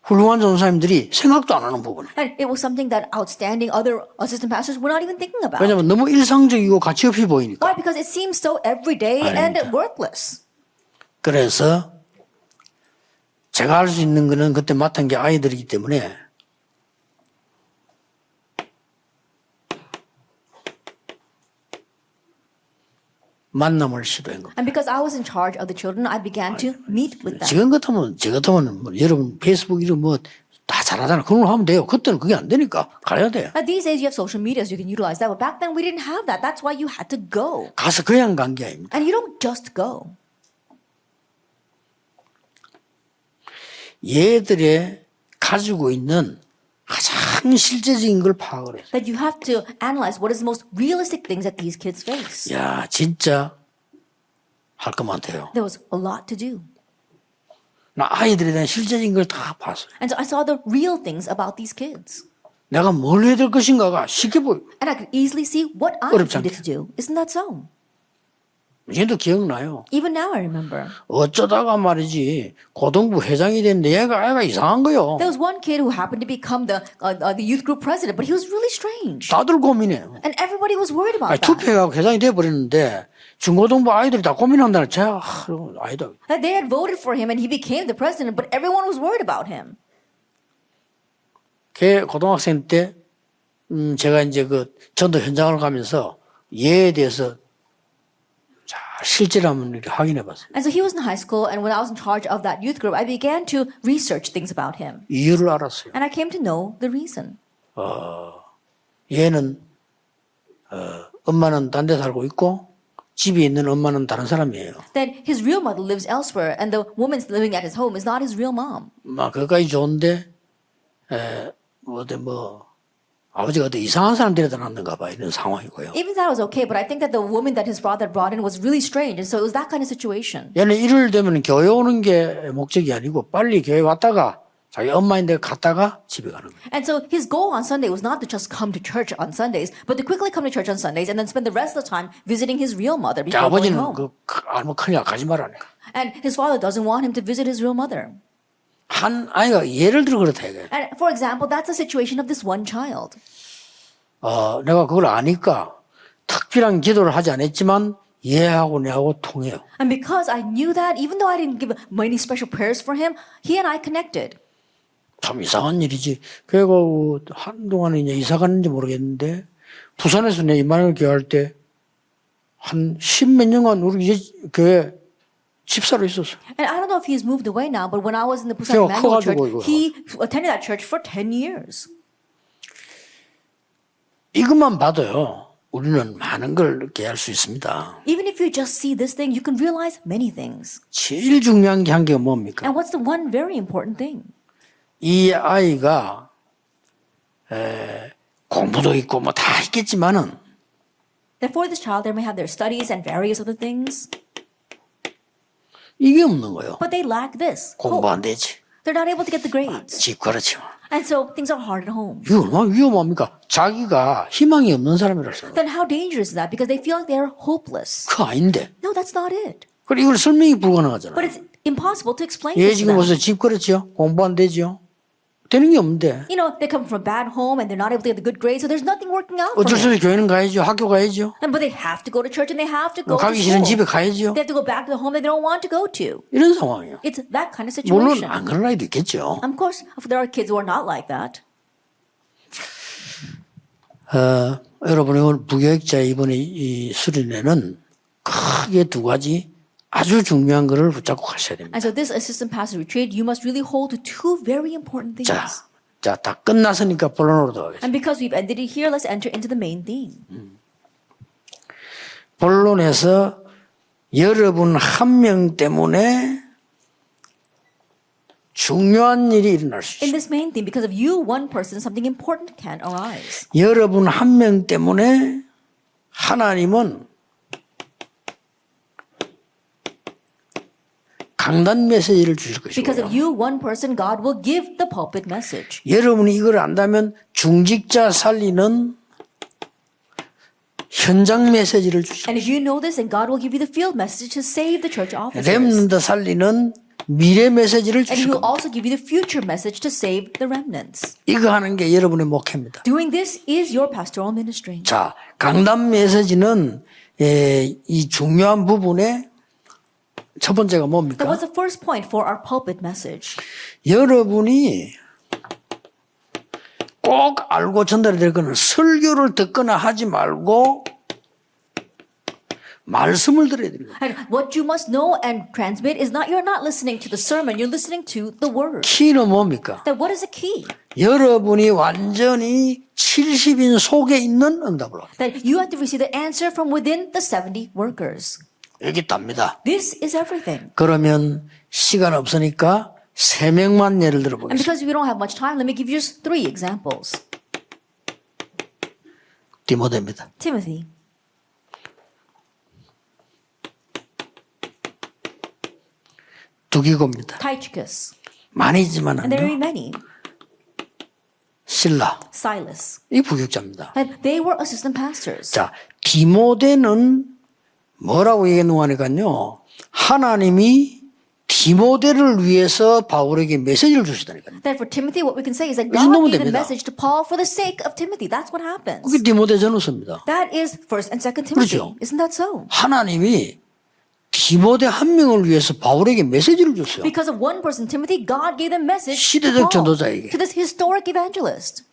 훌륭한 전도사님들이 생각도 안 하는 부분. And it was something that outstanding other assistant pastors were not even thinking about. 왜냐하면 너무 일상적이고 가치 없이 보이니까. Why? Because it seems so everyday and worthless. 그래서 제가 할 수 있는 거는 그때 맡은 게 아이들이기 때문에 만남을 시도한 겁니다. And because I was in charge of the children, I began to meet with them. 지금 같으면 저 같으면 뭐 여러분 페이스북 이런 뭐 다 잘하잖아. 그런 거 하면 돼요. 그때는 그게 안 되니까 가야 돼. These days you have social media, so you can utilize that. But back then we didn't have that. That's why you had to go. 가서 그냥 간 게 아닙니다. And you don't just go. 얘들의 가지고 있는 가장 실제적인 걸 파악을 해서. That you have to analyze what is the most realistic things that these kids face. 야 진짜 할 거 많대요. There was a lot to do. 나 아이들에 대한 실제적인 걸 다 봤어요. And so I saw the real things about these kids. 내가 뭘 해야 될 것인가가 쉽게 보여. And I could easily see what I 어렵지 needed to do. Isn't that so? 얘도 기억나요. Even now I remember. 어쩌다가 말이지 고등부 회장이 됐는데 애가 이상한 거요. There was one kid who happened to become the youth group president, but he was really strange. 다들 고민해요. And everybody was worried about that. 투표해가지고 회장이 돼버렸는데 중고등부 아이들이 다 고민한다는 제가 아니다. That they had voted for him and he became the president, but everyone was worried about him. 걔 고등학생 때 제가 이제 그 전도 현장을 가면서 얘에 대해서 자 실제로 한번 이렇게 확인해 봤어요. And so he was in high school, and when I was in charge of that youth group, I began to research things about him. 이유를 알았어요. And I came to know the reason. 얘는 엄마는 딴 데 살고 있고 집에 있는 엄마는 다른 사람이에요. That his real mother lives elsewhere, and the woman living at his home is not his real mom. 막 그까지 좋은데 뭐 아버지가 어디 이상한 사람 데려다 놨는가 봐 이런 상황이고요. Even that was okay, but I think that the woman that his father brought in was really strange, and so it was that kind of situation. 얘는 일요일 되면 교회 오는 게 목적이 아니고 빨리 교회 왔다가 자기 엄마인데 갔다가 집에 가는 거예요. And so his goal on Sunday was not to just come to church on Sundays, but to quickly come to church on Sundays and then spend the rest of the time visiting his real mother before going 아버지는 home. 알면 큰일 가지 말라니까. And his father doesn't want him to visit his real mother. 한 아이가 예를 들어 그렇다 이거예요. And for example, that's the situation of this one child. 내가 그걸 아니까 특별한 기도를 하지 않았지만 얘하고 내하고 통해요. And because I knew that, even though I didn't give many special prayers for him, he and I connected. 참 이상한 일이지. 그리고 한동안 이제 이사 갔는지 모르겠는데 부산에서 내 이만을 교회할 때 한 10몇 년간 우리 교회 집사로 있었어. And I don't know if he's moved away now, but when I was in the Busan 걔가 Emmanuel 커가지고 Church, 이거. he attended that church for 10 years. 이것만 봐도요. 우리는 많은 걸 이렇게 할 수 있습니다. Even if you just see this thing, you can realize many things. 제일 중요한 게 한 게 뭡니까? And what's the one very important thing? 이 아이가 공부도 있고 뭐 다 있겠지만은 That for this child, they may have their studies and various other things, 이게 없는 거예요. but they lack this. 공부 hope. 안 되지. They're not able to get the grades. 집 그렇지. And so things are hard at home. 이거 얼마나 위험합니까? 자기가 희망이 없는 사람이라서. Then how dangerous is that? Because they feel like they're hopeless. 그거 아닌데. No, that's not it. 그리고 이걸 설명이 But 불가능하잖아요. it's impossible to explain 얘 this to 지금 them. 벌써 집 그렇지요? 공부 안 되지요? 되는 게 없는데 You know, they come from a bad home and they're not able to get the good grades, so there's nothing working out for 어쩔 수 them. 없이 교회는 가야죠. 학교 가야죠. But they have to go to church and they have to go to 가기 싫은 집에 school. 가야죠. They have to go back to the home that they don't want to go to. 이런 상황이에요. It's that kind of 물론 situation. 안 그런 아이도 있겠죠. Of course, there are kids who are not like that. 여러분이 오늘 부교육자 이번에 이 수련회는 크게 두 가지 아주 중요한 것을 붙잡고 가셔야 됩니다. And so this assistant pastor retreat, you must really hold to two very important things. 자, 다 끝났으니까 본론으로 들어가겠습니다. And because we've ended it here, let's enter into the main theme. 본론에서 여러분 한 명 때문에 중요한 일이 일어날 수 In 있어요. this main theme, because of you, one person, something important can arise. 여러분 한 명 때문에 하나님은 강단 메시지를 주실 Because of 것이고요. you, one person, God will give the pulpit message. 여러분이 이걸 안다면 중직자 살리는 현장 메시지를 주실 And if you know this, then God will give you the field message to save the church officers. 렘넌트 살리는 미래 메시지를 And 주실 He will 겁니다. also give you the future message to save the remnants. 이거 하는 게 여러분의 목회입니다. Doing this is your pastoral ministry. 자, 강단 메시지는 이 중요한 부분에 첫 번째가 That 뭡니까? was the first point for our pulpit message. 여러분이 꼭 알고 전달해야 될 거는 설교를 듣거나 하지 말고 말씀을 들어야 됩니다. And what you must know and transmit is not, you're not listening to the sermon, you're listening to the word. 키는 뭡니까? That what is the key? 여러분이 완전히 70인 속에 있는 응답을 합니다. That you have to receive the answer from within the 70 workers. 여기 있답니다. This is everything. 그러면 시간 없으니까 세 명만 예를 And 들어보겠습니다. because we don't have much time, let me give you just 3 examples. 디모데입니다. Timothy, 두기고입니다. Tychicus, 많이지만 and there are 않요. many. 신라. Silas. 이 부교육자입니다. And they were assistant pastors. 자, 디모데는 뭐라고 얘기했는가니까요. 하나님이 디모데를 위해서 바울에게 메시지를 주시다니까요. That for Timothy, what we can say is that 이 정도면 God gave the 됩니다. message to Paul for the sake of Timothy. That's what happens. 그게 디모데 전후서입니다. That is 1st and 2nd Timothy. 그렇죠. Isn't that so? 하나님이 디모데 한 명을 위해서 바울에게 메시지를 줬어요. Because of one person, Timothy, God gave the message to 시대적 Paul, 전도자에게. to this historic evangelist.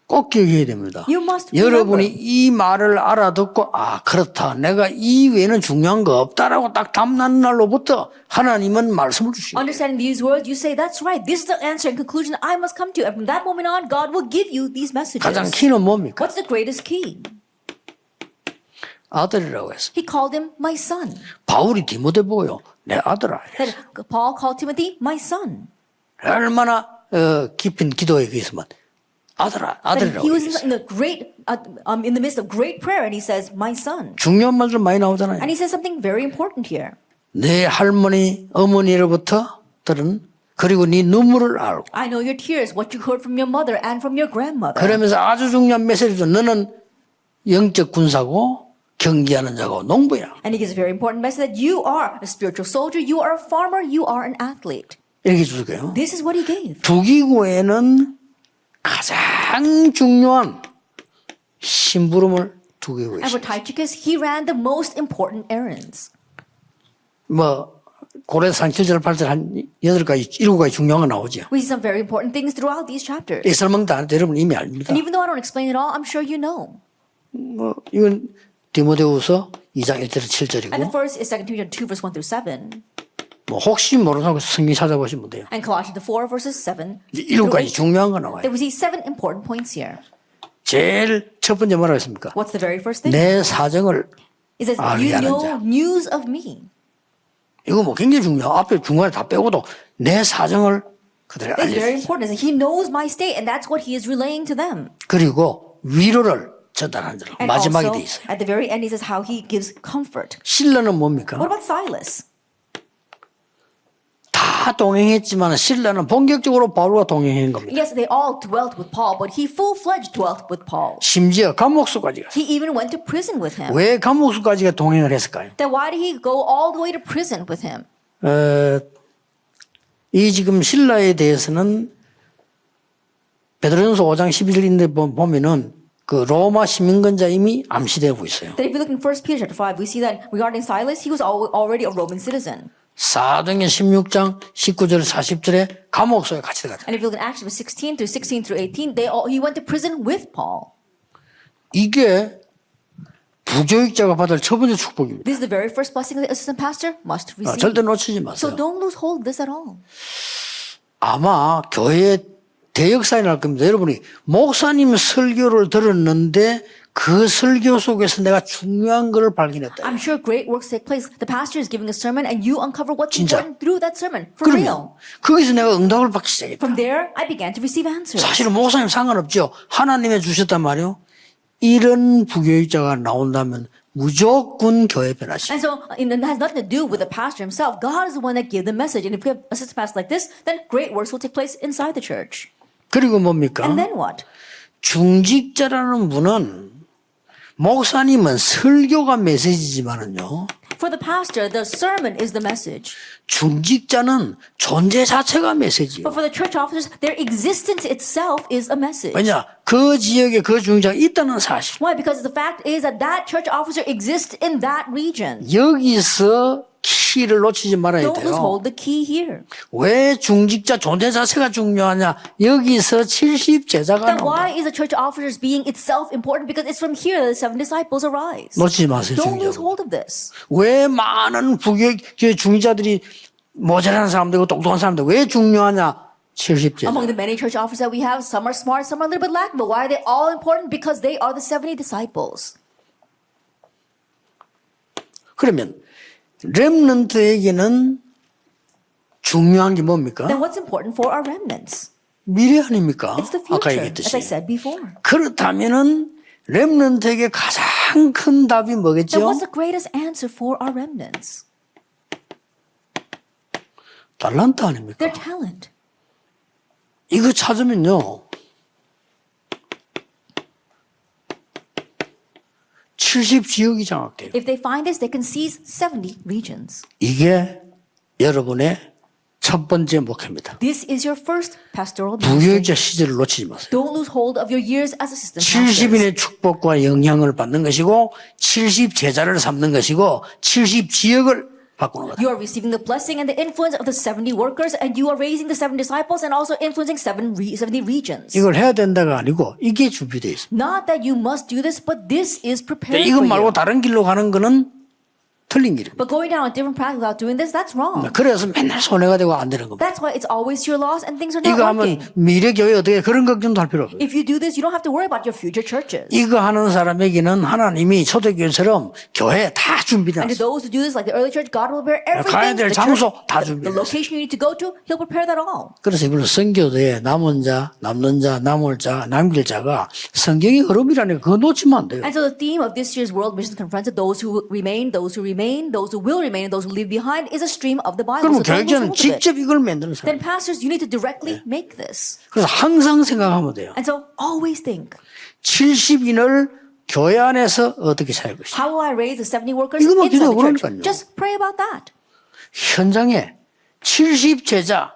꼭 기억해야 됩니다. You must 여러분이 remember. 이 말을 알아듣고 아 그렇다 내가 이 외에는 중요한 거 없다라고 딱 답난 날로부터 하나님은 말씀을 주시고 Understanding these words, you say, that's right. This is the answer and conclusion I must come to. And from that moment on, God will give you these messages. 가장 키는 뭡니까? What's the greatest key? 아들이라고 했어. He called him my son. 바울이 디모데 보고요. 내 아들아. That Paul called Timothy my son. 얼마나 깊은 기도에 있으면 아들아, That 아들이라고 he was 했어요. in the midst of great prayer, and he says, my son. 중요한 말들 많이 나오잖아요. And he says something very important here. 내 할머니, 어머니로부터 들은 그리고 네 눈물을 알고 I know your tears, what you heard from your mother and from your grandmother. 그러면서 아주 중요한 메시지죠. 너는 영적 군사고 경기하는 자고 농부야. And he gives a very important message that you are a spiritual soldier, you are a farmer, you are an athlete. 이렇게 주고요. This is what he gave. 두기고에는 가장 중요한 심부름을 두기고 And for 있습니다. Tychicus, he ran the most important errands. 뭐 고레산 7절 8절 한 8가지 7가지 중요한 거 나오죠. We see some very important things throughout these chapters. 이 설명도 안 해도 여러분 이미 압니다. And even though I don't explain it all, I'm sure you know. 뭐 이건 디모데후서 2장 1절 And the 7절이고 first is 2 Timothy 2, verse 1 through 7. 뭐 혹시 모르는 사람 성경 찾아보시면 돼요. And Colossians 4, verses 7. 7가지 중요한 거 나와요. That we see 7 important points here. 제일 첫 번째 뭐라고 했습니까? What's the very first thing? 내 사정을 It says, 알게 you 하는 know 자. news of me. 이거 뭐 굉장히 중요해요. 앞에 중간에 다 빼고도 내 사정을 그들에게 It's very 알려주세요. important. It says, he knows my state, and that's what he is relaying to them. 그리고 위로를 전달하는 줄 And 마지막에 also, 돼 있어요. at the very end, he says how he gives comfort. 신라는 뭡니까? What about Silas? 다 동행했지만 신라는 본격적으로 바울과 동행한 겁니다. Yes, they all dwelt with Paul, but he full-fledged dwelt with Paul. 심지어 감옥수까지 갔어요. He even went to prison with him. 왜 감옥수까지가 동행을 했을까요? Then why did he go all the way to prison with him? 이 지금 신라에 대해서는 베드로전서 5장 11절인데 보면은 그 로마 시민권자 이미 암시되고 있어요. That if you look in 1 Peter chapter 5, we see that regarding Silas, he was already a Roman citizen. 사도행전 16장 19절 40절에 감옥 속에 같이 들어갔잖아요. And if you look in Acts chapter 16 through 18, he went to prison with Paul. 이게 부교육자가 받을 첫 번째 축복입니다. This is the very first blessing the assistant pastor must receive. 절대 놓치지 So 마세요. don't lose hold of this at all. 아마 교회 대역사에 날 겁니다. 여러분이 목사님 설교를 들었는데 그 설교 속에서 내가 중요한 걸 발견했다. I'm sure great works take place. The pastor is giving a sermon and you uncover what's 진짜. important through that sermon. For real. 그러면 거기서 내가 응답을 받기 시작했다. From there, I began to receive answers. 사실은 목사님 상관없죠. 하나님이 주셨단 말이요. 이런 부교육자가 나온다면 무조건 교회 변화시. And so it has nothing to do with the pastor himself. God is the one that gave the message. And if we have assistant pastors like this, then great works will take place inside the church. 그리고 뭡니까? And then what? 중직자라는 분은 목사님은 설교가 메시지지만은요. For the pastor, the sermon is the message. 중직자는 존재 자체가 메시지예요. But for the church officers, their existence itself is a message. 왜냐? 그 지역에 그 중직자가 있다는 사실. Why? Because the fact is that that church officer exists in that region. 여기서 키를 놓치지 말아야 Don't lose 돼요. hold the key here. 왜 중직자 존재 자체가 중요하냐? 여기서 70 제자가 Then 나온다. why is the church officers being itself important? Because it's from here that the 7 disciples arise. 놓치지 마세요. Don't lose 중직자. hold of this. 왜 많은 부교육 중직자들이 모자란 사람들이고 똑똑한 사람들 왜 중요하냐? 70 제자. Among the many church officers that we have, some are smart, some are a little bit lacking. But why are they all important? Because they are the 70 disciples. 그러면 렘넌트에게는 중요한 게 뭡니까? Then what's important for our remnants? 미래 아닙니까? It's the 아까 future, as I 얘기했듯이. said before. 그렇다면은 렘넌트에게 가장 큰 답이 Then 뭐겠죠? what's the greatest answer for our remnants? 달란트 아닙니까? Their talent. 이거 찾으면요. 70지역이 장악돼요. If they find this, they can seize 70 regions. 이게 여러분의 첫 번째 목표입니다. This is your first pastoral ministry. 부교육자 시절을 놓치지 마세요. Don't lose hold of your years as assistant pastors. 70인의 축복과 영향을 받는 것이고 70 제자를 삼는 것이고 70 지역을 바꾸는 거다. You are receiving the blessing and the influence of the 70 workers, and you are raising the 7 disciples and also influencing 70 regions. 이걸 해야 된다가 아니고 이게 준비되어 있습니다. Not that you must do this, but this is prepared 이것 for 말고 you. 다른 길로 가는 거는 틀린 길입니다. But going down a different path without doing this, that's wrong. 그래서 맨날 손해가 되고 안 되는 겁니다. That's why it's always your loss and things are not 이거 하면 working. 미래 교회 어떻게 그런 걱정도 할 필요 없어요. If you do this, you don't have to worry about your future churches. 이거 하는 사람에게는 하나님이 초대교회처럼 교회 다 And to 준비해놨어요. those who do this, like the early church, God will prepare 가야 everything. 될 The, 장소 church, 다 the 준비해놨어요. location you need to go to, He'll prepare that all. 그래서 이번에 선교도에 남은 자, 남는 자, 남을 자, 남길 자가 성경의 흐름이라니까 그거 놓치면 안 돼요. And so the theme of this year's World Mission Conference, those who remain, those who remain, those who will remain, and those who leave behind, is a stream of the Bible. 그럼 So don't lose 교육자는 hold of it. 직접 이걸 만드는 Then 사람. pastors, you need to directly make this. 그래서 항상 생각하면 돼요. And so always think, 70인을 교회 안에서 어떻게 살 것이냐. how will I raise the 70 workers 이것만 inside the 기도하고 church? 그러니까요. Just pray about that. 현장에 70 제자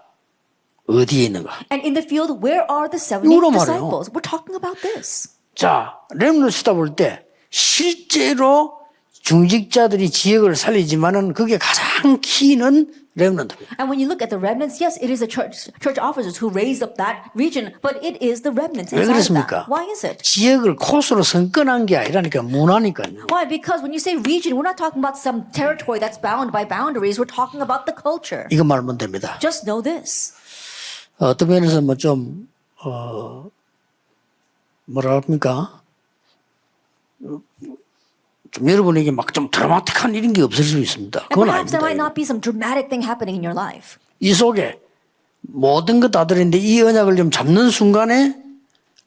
어디에 있는가? And in the field, where are the 70 이거란 말이에요. disciples? We're talking about this. 자, 렘넌트 치다 볼 때 실제로 중직자들이 지역을 살리지만은 그게 가장 키는 렘넌트입니다. And when you look at the remnants, yes, it is the church officers who raised up that region, but it is the remnants 왜 inside 그렇습니까? that. Why is it? 지역을 코스로 선권한 게 아니라니까 문화니까요. Why? Because when you say region, we're not talking about some territory that's bound by boundaries. We're talking about the culture. 이거 말하면 됩니다. Just know this. 어떤 면에서 뭐라 합니까? 좀 여러분에게 막 좀 드라마틱한 이런 게 없을 수 있습니다. And 그건 perhaps there might 아닙니다. not be some dramatic thing happening in your life. 이 속에 모든 것 다 들어있는데 이 언약을 좀 잡는 순간에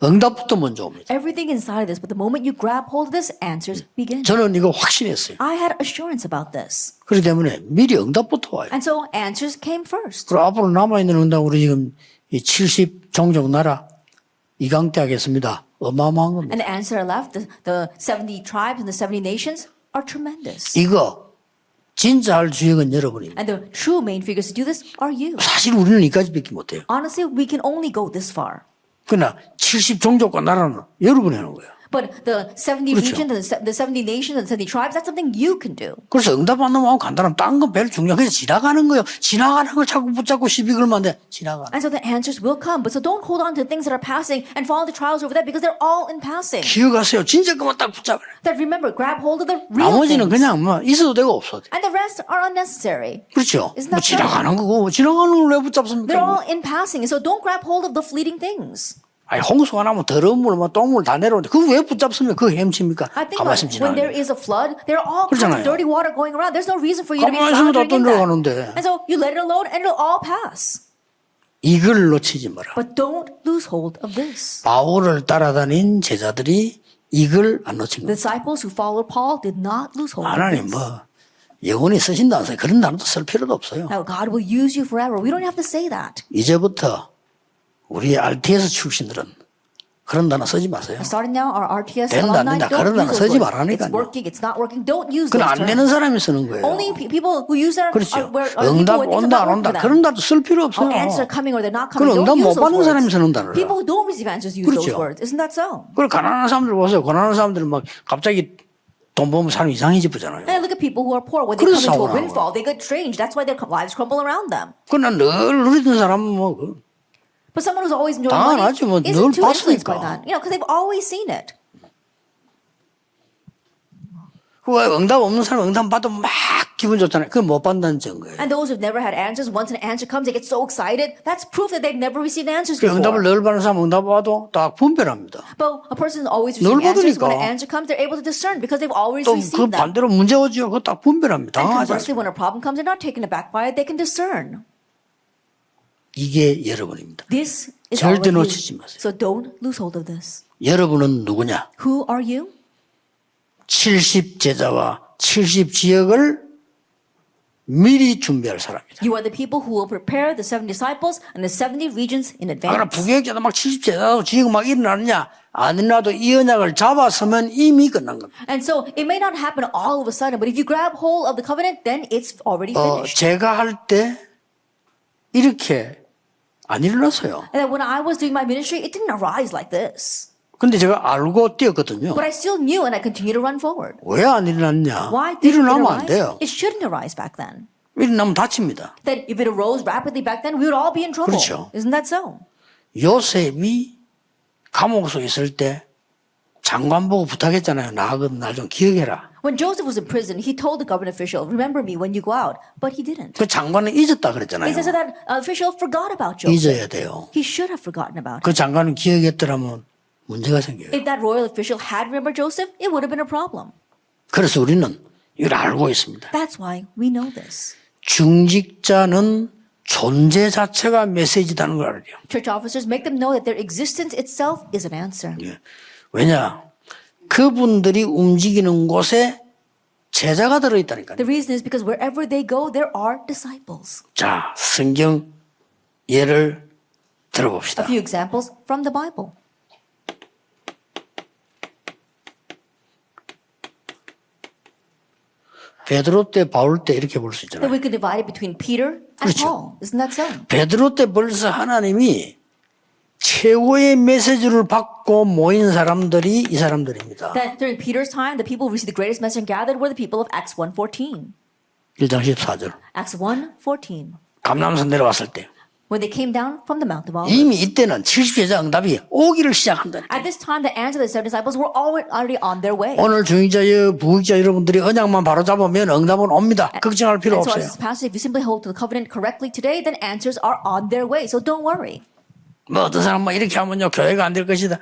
응답부터 먼저 옵니다. Everything inside of this, but the moment you grab hold of this, answers begin. 저는 이거 확신했어요. I had assurance about this. 그렇기 때문에 미리 응답부터 와요. And so answers came first. 그리고 앞으로 남아있는 응답 우리 지금 이 70 종족 나라 이강대 하겠습니다. 어마어마한 겁니다. And the answer left, the 70 tribes and the 70 nations are tremendous. 이거 진짜 할 주역은 여러분입니다. And the true main figures to do this are you. 사실 우리는 이까지밖에 못해요. Honestly, we can only go this far. 그러나 70종족과 나라는 여러분이 하는 거예요. But the 70 그렇죠. regions, the 70 nations and 70 tribes, that's something you can do. 그래서 응답 안 나면 간단하면 딴 건 별로 중요한 게 지나가는 거예요. 지나가는 걸 자꾸 붙잡고 시비 걸면 안 돼. 지나가는. And so the answers will come. But so don't hold on to things that are passing and follow the trials over that because they're all in passing. 기억하세요. 진짜 그만 딱 붙잡아요. That remember, grab hold of the real 나머지는 things. 그냥 뭐 있어도 되고 없어도 돼. And the rest are unnecessary. 그렇죠. Isn't 뭐 that so? 지나가는 거고 지나가는 걸 왜 붙잡습니까? They're all in passing. And so don't grab hold of the fleeting things. 아니 홍수가 나면 더러운 물, 뭐 똥물 다 내려오는데 그거 왜 붙잡습니까? 그거 헤엄칩니까? I think 가만히 있으면 when there 지나가요. is a flood, there are all kinds 그렇잖아요. of dirty water going around. There's no reason for you to be 가만히 있으면 다 floundering in that. 떠내려가는데 And so you let it alone and it'll all pass. 이걸 놓치지 마라. But don't lose hold of this. 바울을 따라다닌 제자들이 이걸 안 놓친 The 거예요. disciples who followed Paul did not lose hold of 하나님 this. 뭐 영원히 쓰신다는 소리 그런 단어도 쓸 필요도 없어요. Now God will use you forever. We don't have to say that. 이제부터 우리 RTS 출신들은 그런 단어 쓰지 마세요. Starting now, our RTS 된다, 안 alumni 된다. don't 그런 use 단어 those 쓰지 words. 말라니까요. It's working, it's not working. Don't use 그건 those 안 되는 terms. 사람이 쓰는 거예요. Only people who use that 그렇죠. are 응답 people who 온다 안 온다 그런 단어 쓸 필요 없어요. answer coming or they're not coming. 그건 Don't 응답 못 use those 받는 사람이 words. 쓰는 단어라. People who don't receive answers use those 그렇죠. words. Isn't that so? 그걸 가난한 사람들 보세요. 가난한 사람들은 막 갑자기 돈 벌면 사람 이상해지잖아요. And look at people who are poor. When they come 그래서 into a 싸우라는 windfall, they get strange. That's why their lives crumble around them. 그러나 늘 누리던 사람은 뭐 But someone who's always enjoying money 당연하지, 뭐 isn't 늘 too influenced 봤으니까. by that. You know, because they've always seen it. 그 응답 없는 사람 응답 받으면 막 기분 좋잖아요. 그건 못 받는다는 증거예요. And those who've never had answers, once an answer comes, they get so excited. That's proof that they've never received answers 그 응답을 before. 늘 받는 사람 응답 받아도 딱 분별합니다. But a person always 늘 receives answers. When 받으니까. an answer comes, they're able to discern because they've always 또 그 received them. 반대로 문제 오지요. 그거 딱 분별합니다. And 당하지 conversely, 않습니다. when a problem comes, they're not taken aback by it. They can discern. 이게 여러분입니다. This is all of 절대 you. 놓치지 마세요. So don't lose hold of this. 여러분은 누구냐? Who are you? 70제자와 70지역을 미리 준비할 사람이다. You are the people who will prepare the 70 disciples and the 70 regions in 그러나 advance. 부교육자도 막 70제자도 지역 막 일어나느냐? 안 일어나도 이 언약을 잡았으면 이미 끝난 겁니다. And so it may not happen all of a sudden, but if you grab hold of the covenant, then it's already finished. 제가 할 때 이렇게 안 일어났어요. And then when I was doing my ministry, it didn't arise like this. 근데 제가 알고 뛰었거든요. But I still knew and I continued to run forward. 왜 안 일어났냐? Why didn't it 일어나면 안 arise? 돼요. It shouldn't arise back then. 일어나면 다칩니다. That if it arose rapidly back then, we would all be in trouble. 그렇죠. Isn't that so? 요셉이 감옥 속에 있을 때 장관 보고 부탁했잖아요. 나하거든 날 좀 기억해라. When Joseph was in prison, he told the government official, remember me when you go out. But he didn't. 그 장관은 잊었다 그랬잖아요. It says that official forgot about Joseph. 잊어야 돼요. He should have forgotten about 그 him. 장관은 기억했더라면 문제가 생겨요. If that royal official had remembered Joseph, it would have been a problem. 그래서 우리는 이걸 알고 있습니다. That's why we know this. 중직자는 존재 자체가 메시지다는 걸 알아요. Church officers make them know that their existence itself is an answer. 예. 왜냐? 그분들이 움직이는 곳에 제자가 들어있다니까요. The reason is because wherever they go, there are disciples. 자, 성경 예를 A 들어봅시다. few examples from the Bible. 베드로 때, 바울 때 이렇게 볼 수 That 있잖아요. we could divide it between Peter and 그렇죠. Paul. Isn't that so? 베드로 때 벌써 하나님이 최고의 메시지를 받고 모인 사람들이 이 사람들입니다. That during Peter's time, the people who received the greatest message and gathered were the people of Acts 1:14. 1장 14절. Acts 1:14. 감람산 내려왔을 때 When they came down from the Mount of Olives. 이미 이때는 70제자 응답이 오기를 시작한다. At this time, the answer to the 7 disciples were already on their way. 오늘 중직자, 부직자 여러분들이 언약만 바로 잡으면 응답은 옵니다. 걱정할 필요 And so 없어요. as this passage, if you simply hold to the covenant correctly today, then answers are on their way. So don't worry. 뭐 어떤 사람 막 이렇게 하면요 교회가 안 될 것이다.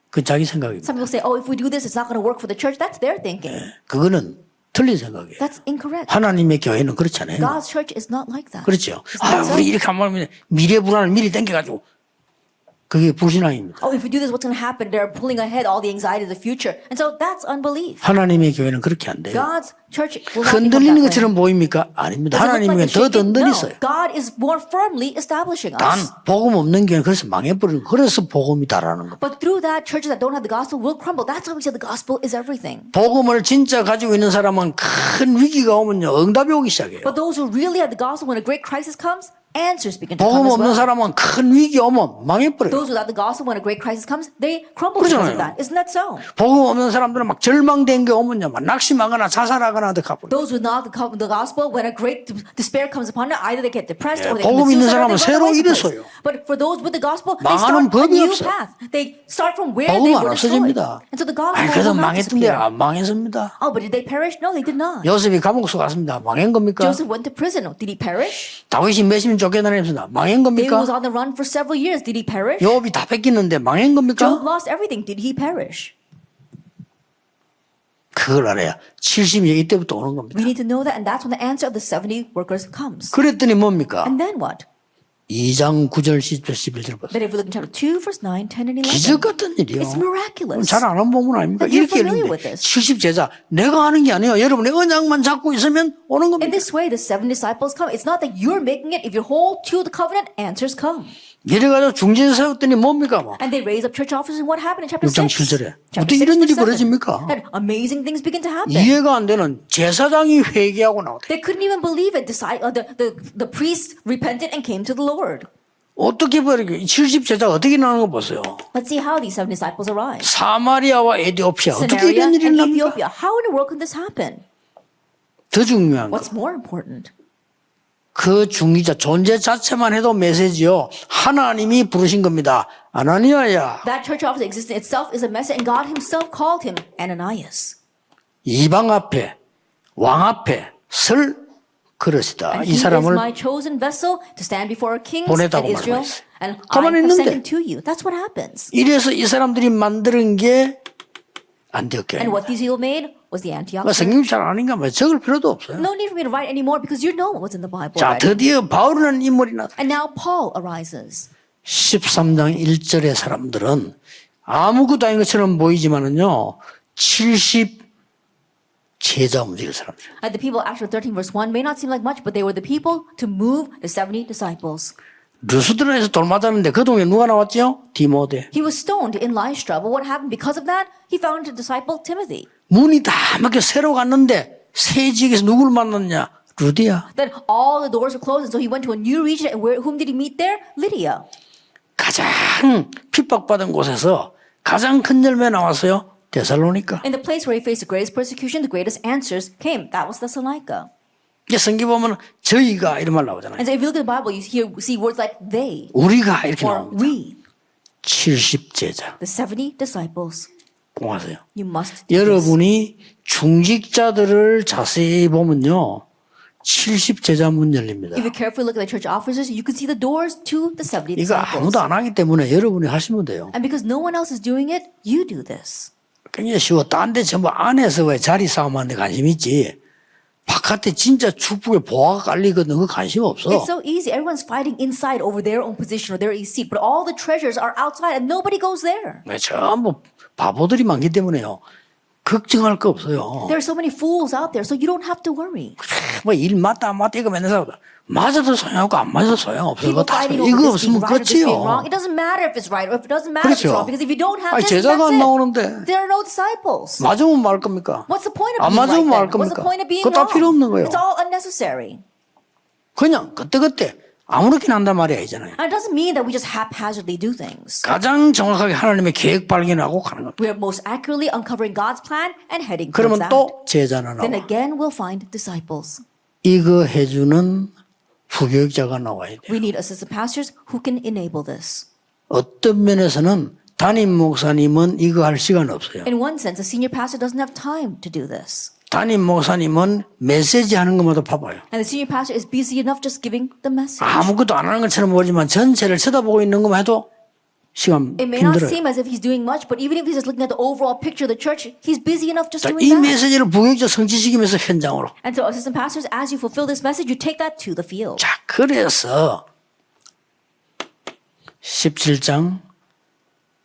그 자기 생각입니다. Some people say, oh, if we do this, it's not going to work for the church. That's their thinking. 그거는 틀린 생각이에요. That's incorrect. 하나님의 교회는 그렇지 않아요. God's church is not like that. 그렇죠. Isn't that so? 우리 이렇게 하면 미래 불안을 미리 당겨가지고 그게 불신앙입니다. Oh, if we do this, what's going to happen? They're pulling ahead all the anxiety of the future. And so that's unbelief. 하나님의 교회는 그렇게 안 돼요. God's church will not become 흔들리는 that way. 것처럼 보입니까? 아닙니다. Does it look 하나님의 like 교회는 더 it's shaking? 든든히 No. 있어요. God is more firmly establishing 단 us. 복음 없는 교회는 그래서 망해버리는 거예요. 그래서 복음이 다라는 겁니다. But through that, churches that don't have the gospel will crumble. That's why we say the gospel is everything. 복음을 진짜 가지고 있는 사람은 큰 위기가 오면요 응답이 오기 시작해요. But those who really have the gospel, when a great crisis comes, answers begin to come 복음 as 없는 well. 사람은 큰 위기 오면 망해버려요. Those without the gospel, when a great crisis comes, they crumble because of 그렇잖아요. that. Isn't that so? 복음 없는 사람들은 막 절망된 게 오면요, 막 낙심하거나 자살하거나 더 가버려요. Those without the gospel, when a great despair comes upon them, either they get depressed or they 복음 commit 있는 suicide 사람은 or they 새로 run away from 일어서요. place. But for those with the gospel, they 망하는 start a 법이 new 없어. path. They start from where 복음 they 안 were destroyed. 없어집니다. And so the gospel 아니, 그래도 will not 망했던데 disappear. 안 망했습니다. Oh, but did they perish? No, they did not. 요셉이 감옥소 갔습니다. 망한 겁니까? Joseph went to prison. Did he perish? 다윗이 몇십 년 쫓겨다녔습니다. 망한 David was 겁니까? on the run for several years. Did he perish? 요업이 다 뺏기는데 망한 Job 겁니까? lost everything. Did he perish? 그걸 알아야 70년 이때부터 오는 겁니다. We need to know that, and that's when the answer of the 70 workers comes. 그랬더니 뭡니까? And then what? 2장 9절 10절 11절 보세요. Then if we look in chapter 2, verse 9, 10, and 11. 기적 같은 일이요. It's miraculous. 잘 아는 부분 아닙니까? But you're 이렇게 familiar 했는데 with this. 70제자 내가 하는 게 아니에요. 여러분의 언약만 잡고 있으면 오는 In 겁니다. this way, the 7 disciples come. It's not that you're making it. If you hold to the covenant, answers come. 이래가지고 중진 세웠더니 뭡니까? 뭐. And they raise up church officers. And what happened in chapter 6장 6? 7절에. Chapter 어떻게 6, 이런 일이 verse 7. 벌어집니까? That amazing things begin to happen. 이해가 안 되는 제사장이 회개하고 나오다. They couldn't even believe it. The priests repented and came to the Lord. 어떻게 버리게 70제자가 어떻게 나오는 거 보세요. Let's see how these 7 disciples arrived. 사마리아와 에티오피아 어떻게 Samaria 이런 일이 and 납니까? Ethiopia. How in the world can this happen? 더 중요한 거. What's more important? 그 중기자 존재 자체만 해도 메시지요. 하나님이 부르신 겁니다. 아나니아야. That church office existence itself is a message, and God Himself called him Ananias. 이방 앞에 왕 앞에 설 그릇이다. And 이 he is 사람을 my chosen vessel to stand before kings 보냈다고 and Israel, 말씀하셨어요. and I 가만히 have sent 있는데. him to you. That's what happens. 이래서 이 사람들이 만드는 게 안티오키아. And what these people made was the Antioch. 성경 잘 아닌가 봐. 적을 필요도 없어요. No need for me to write anymore because you know what's in the Bible 자, already. 드디어 바울이라는 인물이 나타. And now Paul arises. 13장 1절의 사람들은 아무것도 아닌 것처럼 보이지만은요. 70 제자 움직일 사람들. And the people, actually 13 verse 1 may not seem like much, but they were the people to move the 70 disciples. 루스드라에서 돌 맞았는데 그 동네 누가 나왔죠? 디모데. He was stoned in Lystra, but what happened because of that? He found a disciple, Timothy. 문이 다 막혀 새로 갔는데 새 지역에서 누구를 만났냐? 루디아. Then all the doors were closed, and so he went to a new region, and whom did he meet there? Lydia. 가장 핍박받은 곳에서 가장 큰 열매 나왔어요. 데살로니가. In the place where he faced the greatest persecution, the greatest answers came. That was Thessalonica. 이제 성경 보면 저희가 이런 말 나오잖아요. And so if you look at the Bible, you see words like they 우리가 이렇게 or 나옵니다. we, 70제자. the 70 disciples. 공하세요. You must do this. 여러분이 중직자들을 자세히 보면요. 70제자 문 열립니다. If you carefully look at the church officers, you can see the doors to the 70 이거 disciples. 아무도 안 하기 때문에 여러분이 하시면 돼요. And because no one else is doing it, you do this. 굉장히 쉬워. 딴 데 전부 안에서 왜 자리 싸움하는데 관심 있지. 바깥에 진짜 축복에 보화가 깔리거든. 그 관심 없어. It's so easy. Everyone's fighting inside over their own position or their seat, but all the treasures are outside and nobody goes there. 네, 전부 바보들이 많기 때문에요. 걱정할 거 없어요. There are so many fools out there, so you don't have to worry. 뭐 일 맞다 안 맞다 이거 맨날 싸우다. 맞아도 소용없고 안 맞아도 소용없어. 이거 People 다 fighting 소용. over 이거 this being 없으면 right or this being wrong. 끝이요. It doesn't matter if it's right or if it doesn't matter if it's 그렇죠. wrong, because if you don't have 아니, this, 제자가 안 that's it. 나오는데 There are no disciples. 맞으면 말 겁니까? What's the point of 안 being right 맞으면 말 then? What's the 겁니까? point of being 그거 다 wrong? 필요 없는 거예요. It's all unnecessary. 그냥 그때그때 아무렇게나 한단 말이 아니잖아요. And it doesn't mean that we just haphazardly do things. 가장 정확하게 하나님의 계획 발견하고 가는 겁니다. We are most accurately uncovering God's plan and heading towards 그러면 that. 또 제자는 Then 나와. again, we'll find disciples. 이거 해주는 부교육자가 나와야 돼요. We need assistant pastors who can enable this. 어떤 면에서는 담임 목사님은 이거 할 시간 없어요. In one sense, a senior pastor doesn't have time to do this. 담임 목사님은 메시지 하는 것마다 바빠요. And the senior pastor is busy enough just giving the message. 아무것도 안 하는 것처럼 보이지만 전체를 쳐다보고 있는 것만 해도 시간 It may not 힘들어요. seem as if he's doing much, but even if he's just looking at the overall picture of the church, he's busy enough just 자, doing 이 that. 메시지를 부교육자 성취시키면서 현장으로. And so assistant pastors, as you fulfill this message, you take that to the field. 자, 그래서 17장,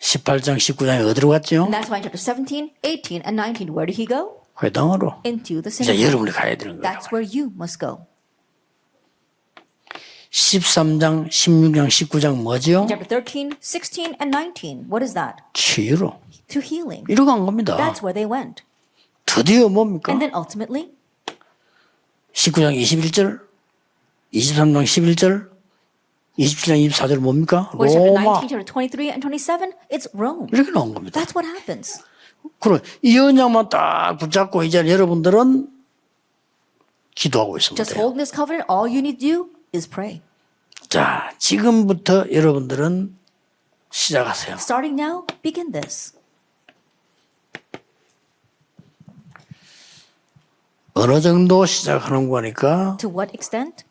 18장, 19장에 어디로 갔죠? And that's why in chapter 17, 18, and 19, where did he go? 회당으로. Into the 이제 synagogue. 여러분이 가야 되는 거예요. That's where you must go. 13장, 16장, 19장 뭐죠? Chapter 13, 16, and 19, what is that? 치유로. To healing. 이러고 간 겁니다. That's where they went. 드디어 뭡니까? And then ultimately, 19장 21절, 23장 11절, 27장 24절 뭡니까? What is chapter 로마. 19, chapter 23 and 27? It's Rome. 이렇게 나온 겁니다. That's what happens. 그럼 이 언약만 딱 붙잡고 이제 여러분들은 기도하고 있습니다. Just holding this covenant, all you need to do is pray. 자, 지금부터 여러분들은 시작하세요. Starting now, begin this. 어느 정도 시작하는 거니까 To what extent?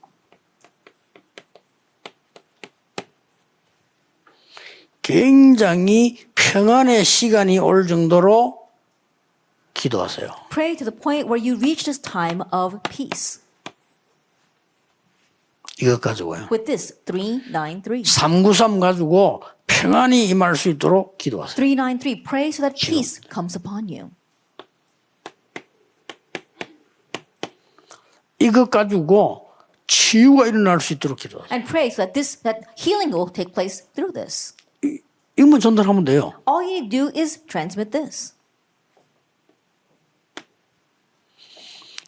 굉장히 평안의 시간이 올 정도로 기도하세요. Pray to the point where you reach this time of peace. 이것 가지고요. With this 393. 393 가지고 평안이 임할 수 있도록 기도하세요. 393. Pray so that peace comes upon you. 이것 가지고 치유가 일어날 수 있도록 기도하세요. And pray so that healing will take place through this. 이것만 전달하면 돼요. All you need to do is transmit this.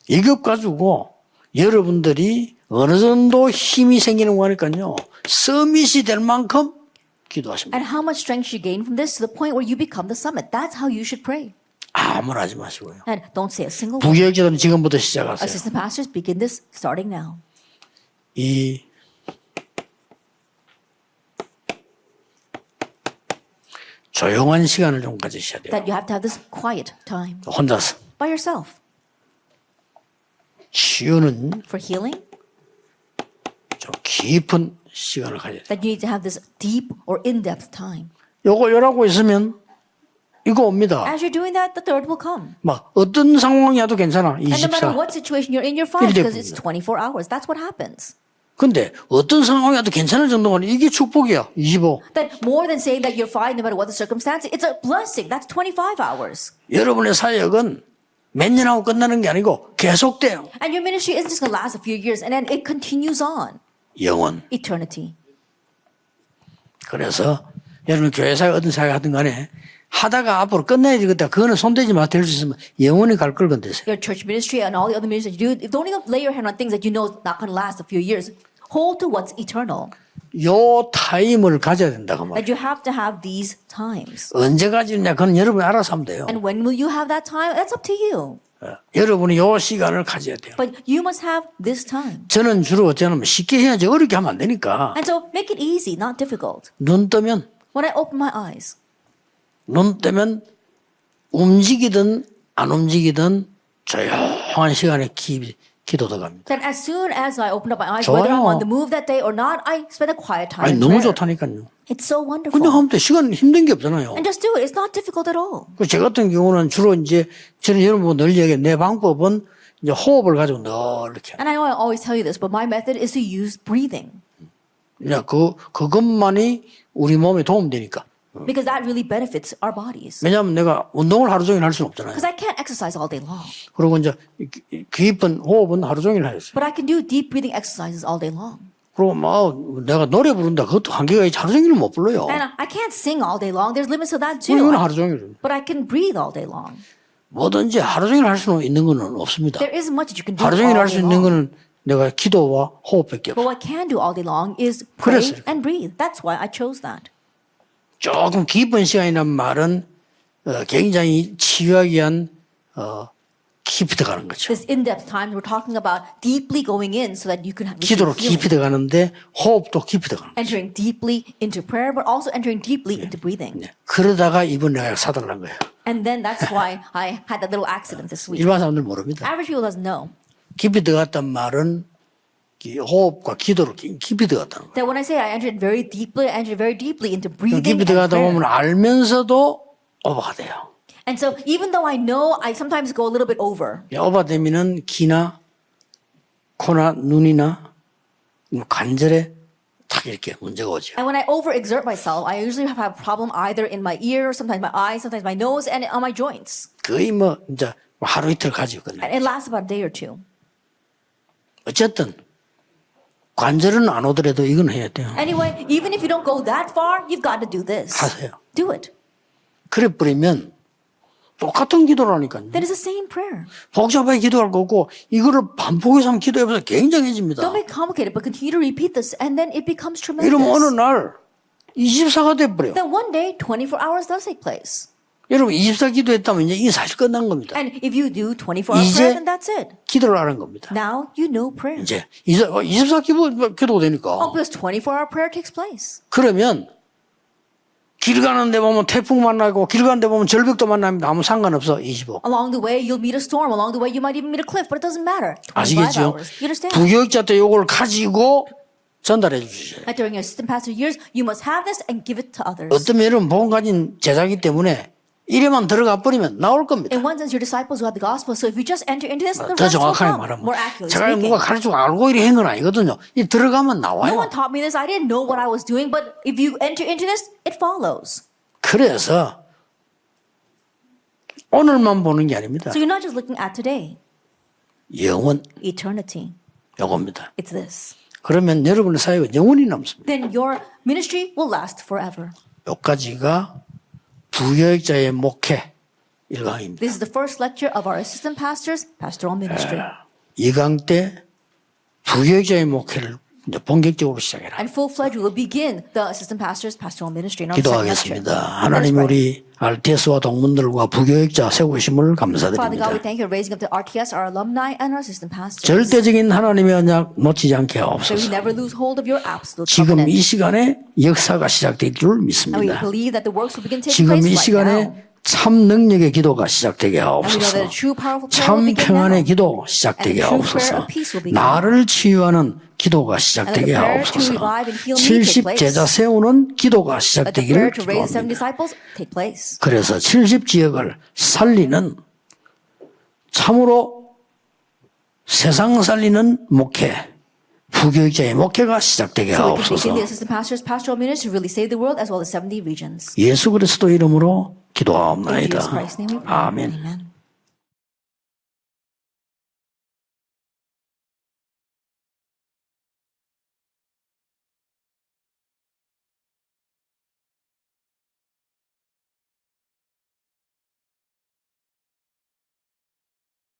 이것 가지고 여러분들이 어느 정도 힘이 생기는 거니까요. 서밋이 될 만큼 기도하십니다. And how much strength you gain from this to the point where you become the summit. That's how you should pray. 아무나 하지 마시고요. And don't say a single word. 부교육자들은 지금부터 시작하세요. Assistant pastors, begin this starting now. 이 조용한 시간을 좀 가지셔야 돼요. That you have to have this quiet time 혼자서. by yourself. 치유는 For healing, 좀 깊은 시간을 가져야 돼요. that you need to have this deep or in-depth time. 요거 열하고 있으면 이거 옵니다. As you're doing that, the third will come. 막 어떤 상황이어도 괜찮아. And no matter 24. what situation you're in, you're fine 일대 because it's 24 hours. That's what happens. 근데 어떤 상황이어도 괜찮을 정도면 이게 축복이야. 25. That more than saying that you're fine no matter what the circumstance, it's a blessing. That's 25 hours. 여러분의 사역은 몇 년하고 끝나는 게 아니고 계속돼요. And your ministry isn't just going to last a few years and then it continues on. 영원. Eternity. 그래서 여러분 교회 사역 어떤 사역 하든 간에 하다가 앞으로 끝내야 되겠다. 그거는 손대지 마. 될 수 있으면 영원히 갈 걸 건드세요. Your church ministry and all the other ministries that you do, don't even lay your hand on things that you know is not going to last a few years. Hold to what's eternal. 요 타임을 가져야 된다고 말이에요. That you have to have these times. 언제 가지느냐 그건 여러분이 알아서 하면 돼요. And when will you have that time? That's up to you. 여러분이 요 시간을 가져야 돼요. But you must have this time. 저는 주로 어쩌냐면 쉽게 해야지 어렵게 하면 안 되니까 And so make it easy, not difficult. 눈 뜨면 When I open my eyes, 움직이든 안 움직이든 조용한 시간에 기도 들어갑니다. then as soon as I open up my eyes, whether I'm 좋아요. on the move that day or not, I spend a quiet time 아니 in 너무 prayer. 좋다니까요. It's so wonderful. 그냥 하면 돼. 시간 힘든 게 없잖아요. And just do it. It's not difficult at all. 저 같은 경우는 주로 이제 저는 여러분 늘 얘기해 내 방법은 이제 호흡을 가지고 늘 이렇게. And I know I always tell you this, but my method is to use breathing 그냥 그것만이 우리 몸에 도움되니까. because that really benefits our bodies. 왜냐하면 내가 운동을 하루 종일 할 수는 없잖아요. Because I can't exercise all day long, 그리고 이제 깊은 호흡은 하루 종일 하였어요. but I can do deep breathing exercises all day long. 그리고 막 내가 노래 부른다 그것도 한계가 있지 하루 종일은 못 불러요. And I can't sing all day long. There's limits to that too. 이건 하루 종일. But I can breathe all day long. 뭐든지 하루 종일 할 수 있는 거는 없습니다. There isn't much that you can do 하루 all 종일 할 day 수 있는 long. 거는 내가 기도와 호흡밖에 But 없어요. what I can do all day long is pray 그랬어요. and breathe. That's why I chose that. 조금 깊은 시간이란 말은 굉장히 치유하기 위한 깊이 들어가는 거죠. This in-depth time we're talking about deeply going in so that you can receive 기도로 healing. 깊이 들어가는데 호흡도 깊이 들어가는 거죠. Entering deeply into prayer, but also entering deeply into breathing. 그러다가 이번 내가 사달란 거예요. And then that's why I had that little accident this week. 일반 사람들 모릅니다. Average people doesn't know 깊이 들어갔단 말은 호흡과 기도로 깊이 들어갔다는 거예요. that when I say I entered very deeply, I entered very deeply into breathing 깊이 and 들어가다 보면 prayer. 알면서도 오버가 돼요. And so even though I know, I sometimes go a little bit over. 오버되면은 귀나 코나 눈이나 관절에 탁 이렇게 문제가 오죠. And when I overexert myself, I usually have a problem either in my ear, sometimes my eyes, sometimes my nose, and on my joints. 거의 뭐 이제 하루 이틀 가지고 끝나요. And it lasts about a day or two. 어쨌든 관절은 안 오더라도 이건 해야 돼요. Anyway, even if you don't go that far, you've got to do this. 하세요. Do it. 그래 버리면 똑같은 기도라니까요. That is the same prayer. 복잡하게 기도할 거 없고 이거를 반복해서 한번 기도해보세요. 굉장해집니다. Don't make it complicated, but continue to repeat this, and then it becomes 이러면 어느 tremendous. 날 24가 돼버려요. Then one day, 24 hours does take place. 여러분 24 기도했다면 이제 이 사실 끝난 겁니다. And if you do 24-hour 이제 prayer, then that's it. 기도를 하는 겁니다. Now you know prayer. 이제 24 기도가 되니까 Oh, because 24-hour prayer takes place. 그러면 길 가는데 보면 태풍 만나고 길 가는데 보면 절벽도 만나면 아무 상관없어. 25. Along the way, you'll meet a storm. Along the way, you might even meet a cliff, but it doesn't matter. 25 아시겠죠? hours. You understand? 부교육자 때 요걸 가지고 전달해 주셔요. Like during your assistant pastor years, you must have this and give it to others. 어떤 여러분 복음 가진 제자기 때문에 이래만 들어가 버리면 나올 겁니다. In one sense, your disciples who have the gospel. So if you just enter into this, the 더 rest will 정확하게 come. 말하면 More accurately 제가 speaking. 누가 가르치고 알고 이렇게 한 건 아니거든요. 이 들어가면 No 나와요. one taught me this. I didn't know what I was doing, but if you enter into this, it follows. 그래서 오늘만 보는 게 아닙니다. So you're not just looking at today, 영원 eternity. 요겁니다. It's this. 그러면 여러분의 사역은 영원히 남습니다. Then your ministry will last forever. 여기까지가 부교육자의 목회 1강입니다. This is the first lecture of our assistant pastors' pastoral ministry. 2강 때 부교육자의 목회를 이제 본격적으로 시작해라. And full-fledged, we will begin the assistant pastors' pastoral ministry in our second lecture. 기도하겠습니다. Let us 하나님 pray. 우리 RTS와 동문들과 부교육자 세우심을 Father God, 감사드립니다. we thank you for raising up the RTS, our alumni, and our assistant pastors. 절대적인 하나님의 언약 놓치지 않게 That we 하옵소서. never lose hold of your absolute 지금 이 covenant. 시간에 역사가 시작될 줄 And we 믿습니다. believe that the works will begin taking 지금 place 이 right now. 시간에 참 능력의 기도가 시작되게 And we know 하옵소서. that a true powerful prayer will 참 begin 평안의 now. 기도 And 시작되게 the true prayer 하옵소서. of peace will begin. 나를 치유하는 기도가 시작되게 And the prayer to 하옵소서. revive and heal me take 70 place. 제자 세우는 기도가 Let the prayer 시작되기를 to raise the 70 기도합니다. disciples take place. 그래서 70 지역을 살리는 참으로 세상 살리는 목회, 부교육자의 목회가 시작되게 So we can begin 하옵소서. the assistant pastors' pastoral ministry to really save the world as well as 70 regions. 예수 그리스도 이름으로 In Jesus 기도하옵나이다. Christ's name we pray. 아멘. Amen.